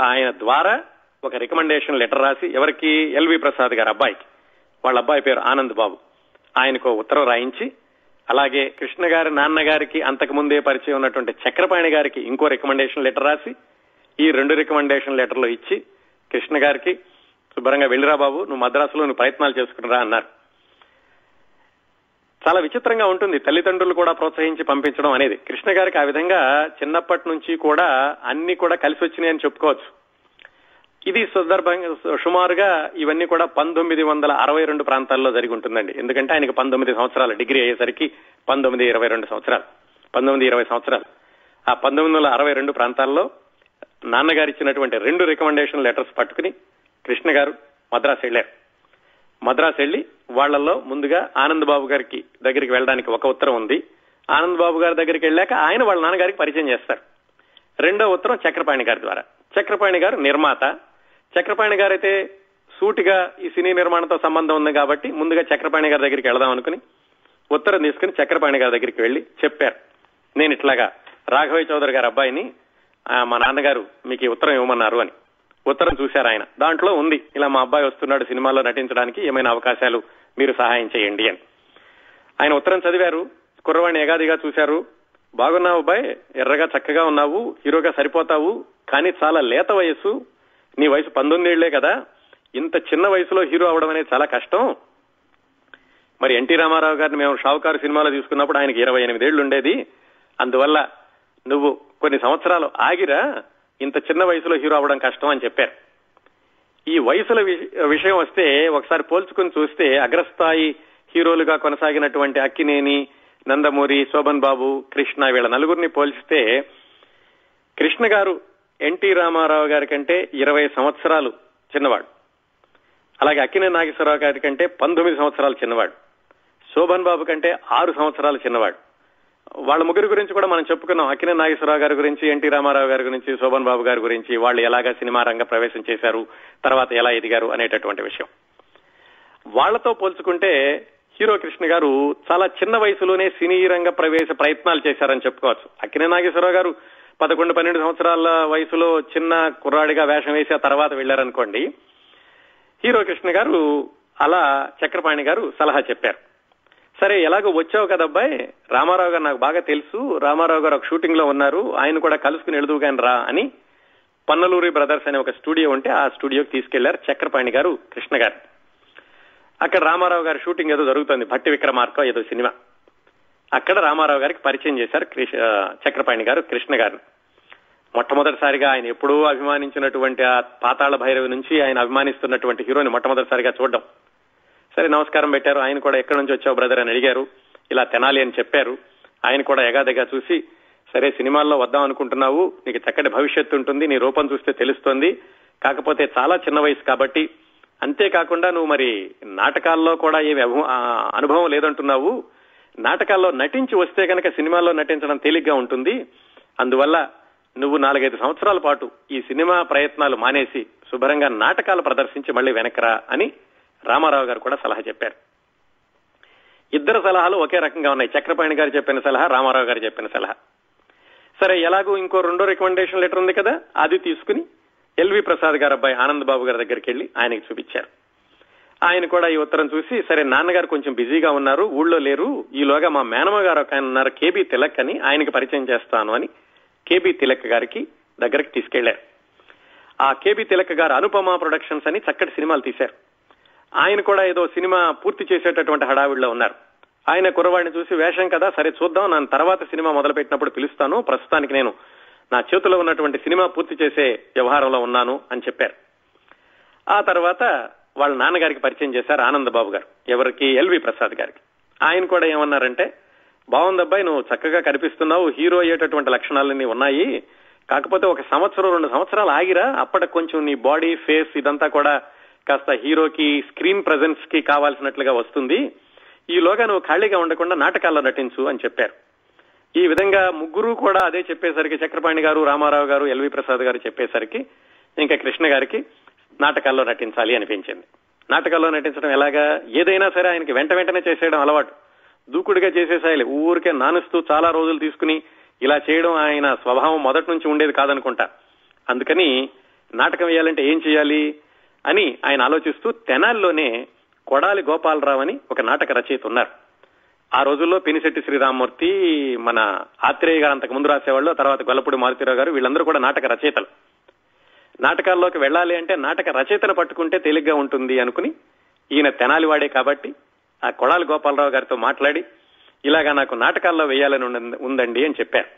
ఆయన ద్వారా ఒక రికమెండేషన్ లెటర్ రాసి, ఎవరికి, ఎల్వి ప్రసాద్ గారు అబ్బాయికి, వాళ్ళ అబ్బాయి పేరు ఆనంద్ బాబు, ఆయనకు ఉత్తరం రాయించి, అలాగే కృష్ణ గారి నాన్నగారికి అంతకు ముందే పరిచయం ఉన్నటువంటి చక్రపాణి గారికి ఇంకో రికమెండేషన్ లెటర్ రాసి, ఈ 2 రికమెండేషన్ లెటర్లు ఇచ్చి కృష్ణ గారికి, శుభ్రంగా వెళ్ళిరా బాబు, నువ్వు మద్రాసులో నువ్వు ప్రయత్నాలు చేసుకునిరా అన్నారు. చాలా విచిత్రంగా ఉంటుంది తల్లిదండ్రులు కూడా ప్రోత్సహించి పంపించడం అనేది. కృష్ణ గారికి ఆ విధంగా చిన్నప్పటి నుంచి కూడా అన్ని కూడా కలిసి వచ్చినాయని చెప్పుకోవచ్చు. ఇది సందర్భంగా సుమారుగా ఇవన్నీ కూడా 1962 ప్రాంతాల్లో జరిగి ఉంటుందండి. ఎందుకంటే ఆయనకి 19 సంవత్సరాలు, డిగ్రీ అయ్యేసరికి 19-22 సంవత్సరాలు, 19-20 సంవత్సరాలు. ఆ 1962 ప్రాంతాల్లో నాన్నగారు ఇచ్చినటువంటి 2 రికమెండేషన్ లెటర్స్ పట్టుకుని కృష్ణ గారు మద్రాసు వెళ్లారు. మద్రాసు వెళ్లి వాళ్లలో ముందుగా ఆనంద్ బాబు గారికి దగ్గరికి వెళ్ళడానికి ఒక ఉత్తరం ఉంది. ఆనంద్ బాబు గారి దగ్గరికి వెళ్ళాక ఆయన వాళ్ళ నాన్నగారికి పరిచయం చేస్తారు. 2వ ఉత్తరం చక్రపాణి గారి ద్వారా. చక్రపాణి గారు నిర్మాత. చక్రపాణి గారైతే సూటిగా ఈ సినీ నిర్మాణంతో సంబంధం ఉంది కాబట్టి ముందుగా చక్రపాణి గారి దగ్గరికి వెళదాం అనుకుని ఉత్తరం తీసుకుని చక్రపాణి గారి దగ్గరికి వెళ్లి చెప్పారు, నేను ఇట్లాగా రాఘవయ్య చౌదరి గారి అబ్బాయిని, మా నాన్నగారు మీకు ఈ ఉత్తరం ఇవ్వమన్నారు అని. ఉత్తరం చూశారు ఆయన. దాంట్లో ఉంది, ఇలా మా అబ్బాయి వస్తున్నాడు సినిమాలో నటించడానికి, ఏమైనా అవకాశాలు మీరు సహాయం చేయండి అని. ఆయన ఉత్తరం చదివారు. కుర్రవాణి ఎగాదిగా చూశారు. బాగున్నావు అబ్బాయి, ఎర్రగా చక్కగా ఉన్నావు, హీరోగా సరిపోతావు, కానీ చాలా లేత వయసు, నీ వయసు 19 ఏళ్లే కదా, ఇంత చిన్న వయసులో హీరో అవడం అనేది చాలా కష్టం. మరి ఎన్టీ రామారావు గారిని మేము షావుకారు సినిమాలో తీసుకున్నప్పుడు ఆయనకి 28 ఏళ్లు ఉండేది, అందువల్ల నువ్వు కొన్ని సంవత్సరాలు ఆగిరా, ఇంత చిన్న వయసులో హీరో అవడం కష్టం అని చెప్పారు. ఈ వయసుల విషయం వస్తే ఒకసారి పోల్చుకుని చూస్తే అగ్రస్థాయి హీరోలుగా కొనసాగినటువంటి అక్కినేని, నందమూరి, శోభన్ బాబు, కృష్ణ, వీళ్ళ నలుగురిని పోల్చితే కృష్ణ గారు ఎన్టీ రామారావు గారి కంటే 20 సంవత్సరాలు చిన్నవాడు. అలాగే అక్కినేని నాగేశ్వరరావు గారి కంటే 19 సంవత్సరాలు చిన్నవాడు. శోభన్ బాబు కంటే 6 సంవత్సరాలు చిన్నవాడు. వాళ్ళ ముగ్గురు గురించి కూడా మనం చెప్పుకున్నాం. అక్కినేని నాగేశ్వరరావు గారి గురించి, ఎన్టీ రామారావు గారి గురించి, శోభన్ బాబు గారి గురించి, వాళ్ళు ఎలాగా సినిమా రంగ ప్రవేశం చేశారు, తర్వాత ఎలా ఎదిగారు అనేటటువంటి విషయం. వాళ్లతో పోల్చుకుంటే హీరో కృష్ణ గారు చాలా చిన్న వయసులోనే సినీ రంగ ప్రవేశ ప్రయత్నాలు చేశారని చెప్పుకోవచ్చు. అక్కినేని నాగేశ్వరరావు గారు 11-12 సంవత్సరాల వయసులో చిన్న కుర్రాడిగా వేషం వేసి ఆ తర్వాత వెళ్లారనుకోండి. హీరో కృష్ణ గారు అలా చక్రపాణి గారు సలహా చెప్పారు. సరే ఎలాగో వచ్చావు కదబ్బాయి, రామారావు గారు నాకు బాగా తెలుసు, రామారావు గారు ఒక షూటింగ్ లో ఉన్నారు, ఆయన కూడా కలుసుకుని ఎడుదుగాని రా అని పన్నలూరి బ్రదర్స్ అనే ఒక స్టూడియో ఉంటే ఆ స్టూడియోకి తీసుకెళ్లారు చక్రపాణి గారు కృష్ణ గారు. అక్కడ రామారావు గారి షూటింగ్ ఏదో జరుగుతుంది, భట్టి విక్రమార్క ఏదో సినిమా. అక్కడ రామారావు గారికి పరిచయం చేశారు చక్రపాణి గారు కృష్ణ గారిని. మొట్టమొదటిసారిగా ఆయన ఎప్పుడూ అభిమానించినటువంటి ఆ పాతాళ భైరవి నుంచి ఆయన అభిమానిస్తున్నటువంటి హీరోని మొట్టమొదటిసారిగా చూడడం. సరే నమస్కారం పెట్టారు. ఆయన కూడా ఎక్కడి నుంచి వచ్చావు బ్రదర్ అని అడిగారు. ఇలా తెనాలి అని చెప్పారు. ఆయన కూడా ఎగాదెగా చూసి, సరే సినిమాల్లో వద్దాం అనుకుంటున్నావు, నీకు చక్కటి భవిష్యత్తు ఉంటుంది, నీ రూపం చూస్తే తెలుస్తోంది, కాకపోతే చాలా చిన్న వయసు కాబట్టి, అంతేకాకుండా నువ్వు మరి నాటకాల్లో కూడా ఏమి అనుభవం లేదంటున్నావు, నాటకాల్లో నటించి వస్తే కనుక సినిమాల్లో నటించడం తేలిగ్గా ఉంటుంది, అందువల్ల నువ్వు 4-5 సంవత్సరాల పాటు ఈ సినిమా ప్రయత్నాలు మానేసి శుభ్రంగా నాటకాలు ప్రదర్శించి మళ్లీ వెనక్రా అని రామారావు గారు కూడా సలహా చెప్పారు. ఇద్దరు సలహాలు ఒకే రకంగా ఉన్నాయి. చక్రపాణి గారు చెప్పిన సలహా, రామారావు గారు చెప్పిన సలహా. సరే ఎలాగూ ఇంకో 2వ రికమెండేషన్ లెటర్ ఉంది కదా, అది తీసుకుని ఎల్వి ప్రసాద్ గారు అబ్బాయి ఆనంద్ బాబు గారి దగ్గరికి వెళ్లి ఆయనకి చూపించారు. ఆయన కూడా ఈ ఉత్తరం చూసి, సరే నాన్నగారు కొంచెం బిజీగా ఉన్నారు, ఊళ్ళో లేరు, ఈలోగా మా మేనమ్మ గారు ఒక ఆయన ఉన్నారు కేబీ తిలక్ అని, ఆయనకి పరిచయం చేస్తాను అని కేబీ తిలక్ గారికి దగ్గరికి తీసుకెళ్లారు. ఆ కేబి తిలక్ గారు అనుపమ ప్రొడక్షన్స్ అని చక్కటి సినిమాలు తీశారు. ఆయన కూడా ఏదో సినిమా పూర్తి చేసేటటువంటి హడావిడిలో ఉన్నారు. ఆయన కుర్రవాడిని చూసి వేషం కదా సరే చూద్దాం, నేను తర్వాత సినిమా మొదలుపెట్టినప్పుడు పిలుస్తాను, ప్రస్తుతానికి నేను నా చేతిలో ఉన్నటువంటి సినిమా పూర్తి చేసే వ్యవహారంలో ఉన్నాను అని చెప్పారు. ఆ తర్వాత వాళ్ళ నాన్నగారికి పరిచయం చేశారు ఆనందబాబు గారు. ఎవరికి? ఎల్వి ప్రసాద్ గారికి. ఆయన కూడా ఏమన్నారంటే, బాగుందబ్బాయి, నువ్వు చక్కగా కనిపిస్తున్నావు, హీరో అయ్యేటటువంటి లక్షణాలన్నీ ఉన్నాయి, కాకపోతే 1 సంవత్సరం 2 సంవత్సరాలు ఆగిరా, అప్పటికి కొంచెం నీ బాడీ ఫేస్ ఇదంతా కూడా కాస్త హీరోకి స్క్రీన్ ప్రెజెన్స్ కి కావాల్సినట్లుగా వస్తుంది, ఈలోగా నువ్వు ఖాళీగా ఉండకుండా నాటకాల్లో నటించు అని చెప్పారు. ఈ విధంగా ముగ్గురు కూడా అదే చెప్పేసరికి, చక్రపాణి గారు, రామారావు గారు, ఎల్వి ప్రసాద్ గారు చెప్పేసరికి ఇంకా కృష్ణ గారికి నాటకాల్లో నటించాలి అనిపించింది. నాటకాల్లో నటించడం ఎలాగా? ఏదైనా సరే ఆయనకి వెంటనే చేసేయడం అలవాటు, దూకుడుగా చేసేసాయాలి, ఊరికే నానుస్తూ చాలా రోజులు తీసుకుని ఇలా చేయడం ఆయన స్వభావం మొదటి నుంచి ఉండేది కాదనుకుంటా. అందుకని నాటకం వేయాలంటే ఏం చేయాలి అని ఆయన ఆలోచిస్తూ తెనాలిలోనే కొడాలి గోపాలరావు అని ఒక నాటక రచయిత ఉన్నారు. ఆ రోజుల్లో పినిశెట్టి శ్రీరామ్మూర్తి, మన ఆత్రేయ గారు అంతకు ముందు రాసేవాళ్ళు, తర్వాత గొల్లపూడి మారుతీరావు గారు, వీళ్ళందరూ కూడా నాటక రచయితలు. నాటకాల్లోకి వెళ్ళాలి అంటే నాటక రచయితను పట్టుకుంటే తేలిగ్గా ఉంటుంది అనుకుని ఈయన తెనాలి వాడే కాబట్టి ఆ కొడాలి గోపాలరావు గారితో మాట్లాడి ఇలాగా నాకు నాటకాల్లో వేయాలని ఉందండి అని చెప్పారు.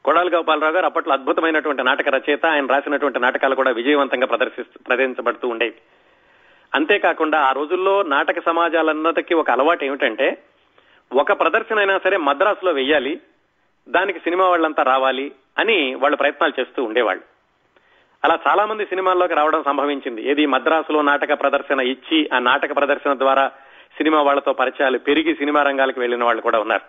కొడాలి గోపాలరావు గారు అప్పట్లో అద్భుతమైనటువంటి నాటక రచయిత. ఆయన రాసినటువంటి నాటకాలు కూడా విజయవంతంగా ప్రదర్శించబడుతూ ఉండేవి. అంతేకాకుండా ఆ రోజుల్లో నాటక సమాజాలన్నటికీ ఒక అలవాటు ఏమిటంటే, ఒక ప్రదర్శన అయినా సరే మద్రాసులో వెయ్యాలి, దానికి సినిమా వాళ్ళంతా రావాలి అని వాళ్ళు ప్రయత్నాలు చేస్తూ ఉండేవాళ్ళు. అలా చాలా మంది సినిమాల్లోకి రావడం సంభవించింది. ఏది? మద్రాసులో నాటక ప్రదర్శన ఇచ్చి ఆ నాటక ప్రదర్శన ద్వారా సినిమా వాళ్లతో పరిచయాలు పెరిగి సినిమా రంగాలకు వెళ్లిన వాళ్ళు కూడా ఉన్నారు.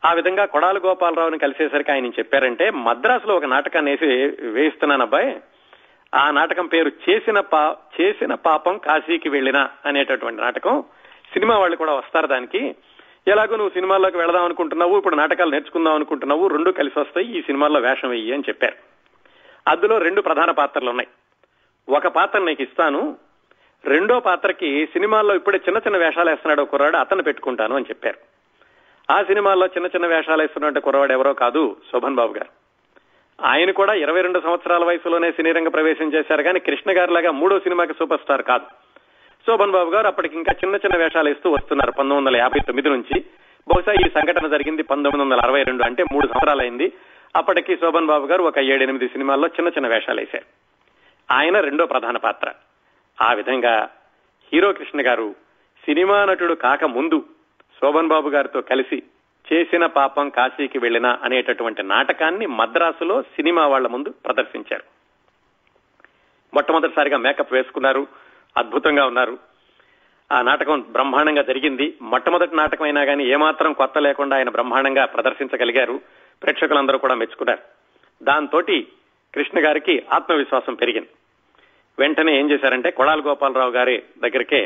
ఆ విధంగా కొడాలి గోపాలరావుని కలిసేసరికి ఆయన చెప్పారంటే, మద్రాసులో ఒక నాటకాన్ని వేయిస్తున్నాను అబ్బాయి, ఆ నాటకం పేరు చేసిన పాపం కాశీకి వెళ్ళినా అనేటటువంటి నాటకం. సినిమా వాళ్ళు కూడా వస్తారు దానికి, ఎలాగో నువ్వు సినిమాల్లోకి వెళదాం అనుకుంటున్నావు, ఇప్పుడు నాటకాలు నేర్చుకుందాం అనుకుంటున్నావు, 2 కలిసి వస్తాయి, ఈ సినిమాల్లో వేషం వెయ్యి అని చెప్పారు. అందులో 2 ప్రధాన పాత్రలు ఉన్నాయి. ఒక పాత్ర నీకు ఇస్తాను, రెండో పాత్రకి సినిమాల్లో ఇప్పుడే చిన్న వేషాలు వేస్తున్నాడు కుర్రాడు, అతను పెట్టుకుంటాను అని చెప్పారు. ఆ సినిమాల్లో చిన్న వేషాలు వేస్తున్నట్టు కుర్రవాడు ఎవరో కాదు, శోభన్ బాబు గారు. ఆయన కూడా 22 సంవత్సరాల వయసులోనే సినీ రంగ ప్రవేశం చేశారు, కానీ కృష్ణ గారి లాగా 3వ సినిమాకి సూపర్ స్టార్ కాదు. శోభన్ బాబు గారు అప్పటికి ఇంకా చిన్న వేషాలు వేస్తూ వస్తున్నారు 1959 నుంచి. బహుశా ఈ సంఘటన జరిగింది 1962, అంటే 3 సంవత్సరాలైంది. అప్పటికి శోభన్ బాబు గారు ఒక 7-8 సినిమాల్లో చిన్న వేషాలు వేశారు. ఆయన 2వ ప్రధాన పాత్ర. ఆ విధంగా హీరో కృష్ణ గారు సినిమా నటుడు కాక ముందు శోభన్ బాబు గారితో కలిసి చేసిన పాపం కాశీకి వెళ్ళినా అనేటటువంటి నాటకాన్ని మద్రాసులో సినిమా వాళ్ల ముందు ప్రదర్శించారు. మొట్టమొదటిసారిగా మేకప్ వేసుకున్నారు, అద్భుతంగా ఉన్నారు. ఆ నాటకం బ్రహ్మాండంగా జరిగింది. మొట్టమొదటి నాటకం అయినా కానీ ఏమాత్రం కొత్త లేకుండా ఆయన బ్రహ్మాండంగా ప్రదర్శించగలిగారు. ప్రేక్షకులందరూ కూడా మెచ్చుకున్నారు. దాంతో కృష్ణ గారికి ఆత్మవిశ్వాసం పెరిగింది. వెంటనే ఏం చేశారంటే, కొడాలి గోపాలరావు గారి దగ్గరికే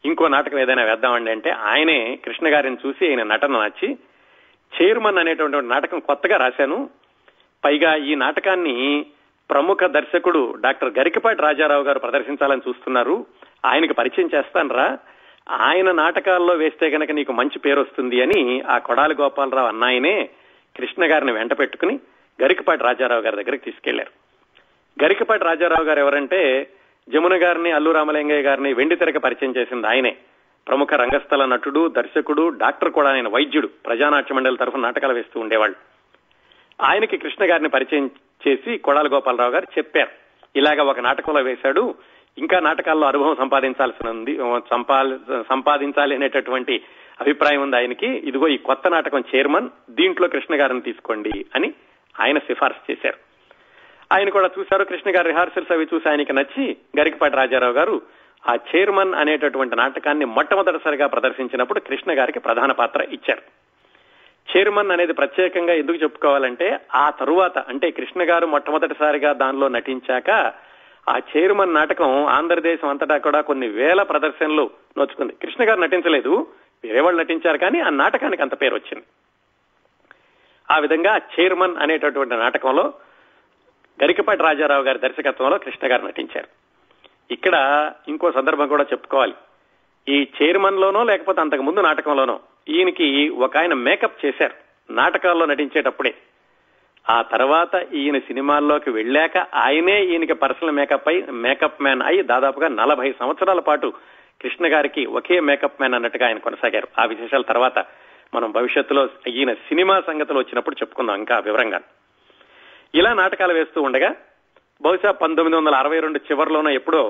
ఇంకో నాటకం ఏదైనా వేద్దామండి అంటే, ఆయనే కృష్ణ గారిని చూసి ఆయన నటన నచ్చి, చైర్మన్ అనేటువంటి నాటకం కొత్తగా రాశాను, పైగా ఈ నాటకాన్ని ప్రముఖ దర్శకుడు డాక్టర్ గరికపాటి రాజారావు గారు ప్రదర్శించాలని చూస్తున్నారు, ఆయనకు పరిచయం చేస్తానరా, ఆయన నాటకాల్లో వేస్తే గనక నీకు మంచి పేరు వస్తుంది అని ఆ కొడాలి గోపాలరావు అన్నాయనే కృష్ణ గారిని వెంట పెట్టుకుని గరికపాటి రాజారావు గారి దగ్గరికి తీసుకెళ్లారు. గరికపాటి రాజారావు గారు ఎవరంటే, జమున గారిని, అల్లు రామలింగయ్య గారిని వెండితెరకి పరిచయం చేసింది ఆయనే. ప్రముఖ రంగస్థల నటుడు, దర్శకుడు, డాక్టర్ కూడా ఆయన, వైద్యుడు. ప్రజానాట్య మండలి తరఫున నాటకాలు వేస్తూ ఉండేవాళ్ళు. ఆయనకి కృష్ణ గారిని పరిచయం చేసి కొడాలి గోపాలరావు గారు చెప్పారు, ఇలాగా ఒక నాటకంలో వేశాడు, ఇంకా నాటకాల్లో అనుభవం సంపాదించాలి అనేటటువంటి అభిప్రాయం ఉంది ఆయనకి, ఇదిగో ఈ కొత్త నాటకం చైర్మన్, దీంట్లో కృష్ణ గారిని తీసుకోండి అని ఆయన సిఫార్సు చేశారు. ఆయన కూడా చూశారు. కృష్ణ గారి రిహార్సల్స్ అవి చూసి ఆయనకి నచ్చి గరికపాటి రాజారావు గారు ఆ చైర్మన్ అనేటటువంటి నాటకాన్ని మొట్టమొదటిసారిగా ప్రదర్శించినప్పుడు కృష్ణ గారికి ప్రధాన పాత్ర ఇచ్చారు. చైర్మన్ అనేది ప్రత్యేకంగా ఎందుకు చెప్పుకోవాలంటే, ఆ తరువాత అంటే కృష్ణ గారు మొట్టమొదటిసారిగా దానిలో నటించాక ఆ చైర్మన్ నాటకం ఆంధ్రదేశం అంతటా కూడా కొన్ని వేల ప్రదర్శనలు నోచుకుంది. కృష్ణ గారు నటించలేదు, వేరే వాళ్ళు నటించారు, కానీ ఆ నాటకానికి అంత పేరు వచ్చింది. ఆ విధంగా చైర్మన్ అనేటటువంటి నాటకంలో గరికపాటి రాజారావు గారి దర్శకత్వంలో కృష్ణ గారు నటించారు. ఇక్కడ ఇంకో సందర్భం కూడా చెప్పుకోవాలి. ఈ చైర్మన్ లోనో లేకపోతే అంతకు ముందు నాటకంలోనో ఈయనకి ఒక ఆయన మేకప్ చేశారు నాటకాల్లో నటించేటప్పుడే. ఆ తర్వాత ఈయన సినిమాల్లోకి వెళ్ళాక ఆయనే ఈయనకి పర్సనల్ మేకప్ మ్యాన్ అయి దాదాపుగా 40 సంవత్సరాల పాటు కృష్ణ గారికి ఒకే మేకప్ మ్యాన్ అన్నట్టుగా ఆయన కొనసాగారు. ఆ విశేషాల తర్వాత మనం భవిష్యత్తులో ఈయన సినిమా సంగతులు వచ్చినప్పుడు చెప్పుకుందాం ఇంకా వివరంగా. ఇలా నాటకాలు వేస్తూ ఉండగా బహుశా 1962 చివరిలోనో ఎప్పుడో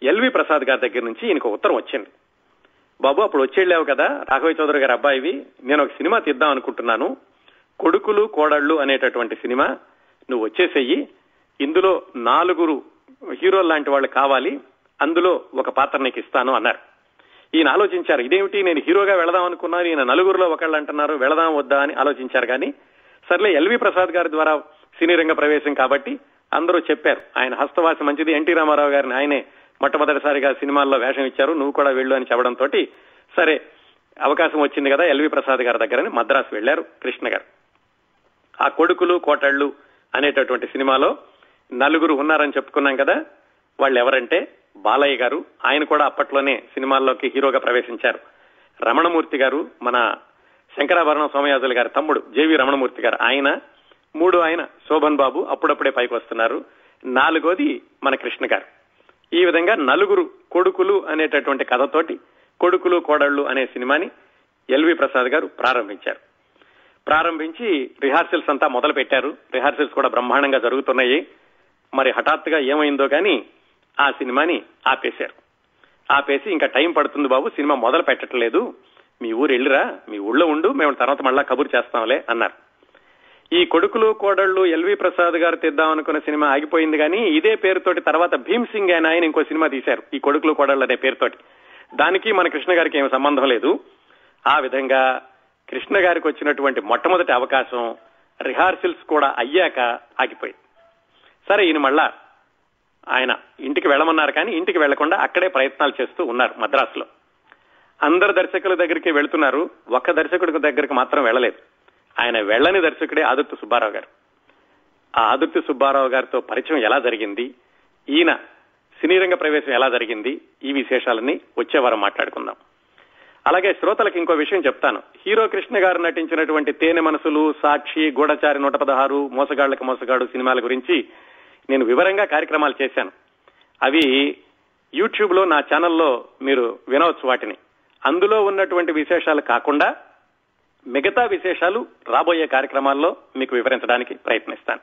ఎల్వి ప్రసాద్ గారి దగ్గర నుంచి ఈయనకు ఉత్తరం వచ్చింది. బాబు, అప్పుడు వచ్చేళ్ళావు కదా, రాఘవయ్య చౌదరి గారి అబ్బాయివి, నేను ఒక సినిమా తీద్దాం అనుకుంటున్నాను, కొడుకులు కోడళ్ళు అనేటటువంటి సినిమా, నువ్వు వచ్చేసేయి, ఇందులో 4 హీరోలు లాంటి వాళ్ళు కావాలి, అందులో ఒక పాత్ర నీకు ఇస్తాను అన్నారు. ఈయన ఆలోచించారు, ఇదేమిటి నేను హీరోగా వెళదాం అనుకున్నాను, ఈయన 4 ఒకళ్ళు అంటున్నారు, వెళదాం వద్దా అని ఆలోచించారు. కానీ సర్లే ఎల్వి ప్రసాద్ గారి ద్వారా సినీ రంగ ప్రవేశం కాబట్టి అందరూ చెప్పారు, ఆయన హస్తవాసి మంచిది, ఎన్టీ రామారావు గారిని ఆయనే మొట్టమొదటిసారిగా సినిమాల్లో వేషం ఇచ్చారు, నువ్వు కూడా వెళ్ళు అని చెప్పడంతో సరే అవకాశం వచ్చింది కదా ఎల్వి ప్రసాద్ గారి దగ్గరని మద్రాసు వెళ్లారు కృష్ణ గారు. ఆ కొడుకులు కోటళ్ళు అనేటటువంటి సినిమాలో 4 ఉన్నారని చెప్పుకున్నాం కదా. వాళ్ళు ఎవరంటే బాలయ్య గారు, ఆయన కూడా అప్పట్లోనే సినిమాల్లోకి హీరోగా ప్రవేశించారు. రమణమూర్తి గారు, మన శంకరాభరణం సోమయాజులు గారి తమ్ముడు జేవి రమణమూర్తి గారు, ఆయన 3 ఆయన శోభన్ బాబు అప్పుడప్పుడే పైకి వస్తున్నారు, 4ది మన కృష్ణ గారు. ఈ విధంగా 4 కొడుకులు అనేటటువంటి కథతోటి కొడుకులు కోడళ్ళు అనే సినిమాని ఎల్వి ప్రసాద్ గారు ప్రారంభించి రిహార్సల్స్ అంతా మొదలు పెట్టారు. రిహార్సల్స్ కూడా బ్రహ్మాండంగా జరుగుతున్నాయి. మరి హఠాత్తుగా ఏమైందో కానీ ఆ సినిమాని ఆపేసి ఇంకా టైం పడుతుంది బాబు, సినిమా మొదలు పెట్టట్లేదు, మీ ఊరు వెళ్ళిరా, మీ ఊళ్ళో ఉండు, మేము తర్వాత మళ్ళా కబురు చేస్తాంలే అన్నారు. ఈ కొడుకులు కోడళ్ళు ఎల్వి ప్రసాద్ గారు తీద్దాం అనుకున్న సినిమా ఆగిపోయింది. కానీ ఇదే పేరుతోటి తర్వాత భీమ్ సింగ్ అని ఆయన ఇంకో సినిమా తీశారు ఈ కొడుకులు కోడళ్ళు అనే పేరుతోటి. దానికి మన కృష్ణ గారికి ఏమి సంబంధం లేదు. ఆ విధంగా కృష్ణ గారికి వచ్చినటువంటి మొట్టమొదటి అవకాశం రిహార్సల్స్ కూడా అయ్యాక ఆగిపోయింది. సరే, ఈయన మళ్ళా ఆయన ఇంటికి వెళ్ళమన్నారు, కానీ ఇంటికి వెళ్లకుండా అక్కడే ప్రయత్నాలు చేస్తూ ఉన్నారు మద్రాసులో. అందరు దర్శకుల దగ్గరికి వెళ్తున్నారు, ఒక్క దర్శకుడి దగ్గరికి మాత్రం వెళ్ళలేదు. ఆయన వెళ్ళని దర్శకుడే ఆదుర్తి సుబ్బారావు గారు. ఆ ఆదుర్తి సుబ్బారావు గారితో పరిచయం ఎలా జరిగింది, ఈయన సినీ రంగ ప్రవేశం ఎలా జరిగింది, ఈ విశేషాలన్నీ వచ్చే వారం మాట్లాడుకుందాం. అలాగే శ్రోతలకు ఇంకో విషయం చెప్తాను. హీరో కృష్ణ గారు నటించినటువంటి తేనె మనసులు, సాక్షి, గూఢచారి 116, మోసగాళ్లకు మోసగాడు సినిమాల గురించి నేను వివరంగా కార్యక్రమాలు చేశాను. అవి యూట్యూబ్ లో నా ఛానల్లో మీరు వినవచ్చు వాటిని. అందులో ఉన్నటువంటి విశేషాలు కాకుండా మిగతా విశేషాలు రాబోయే కార్యక్రమాల్లో మీకు వివరించడానికి ప్రయత్నిస్తాను.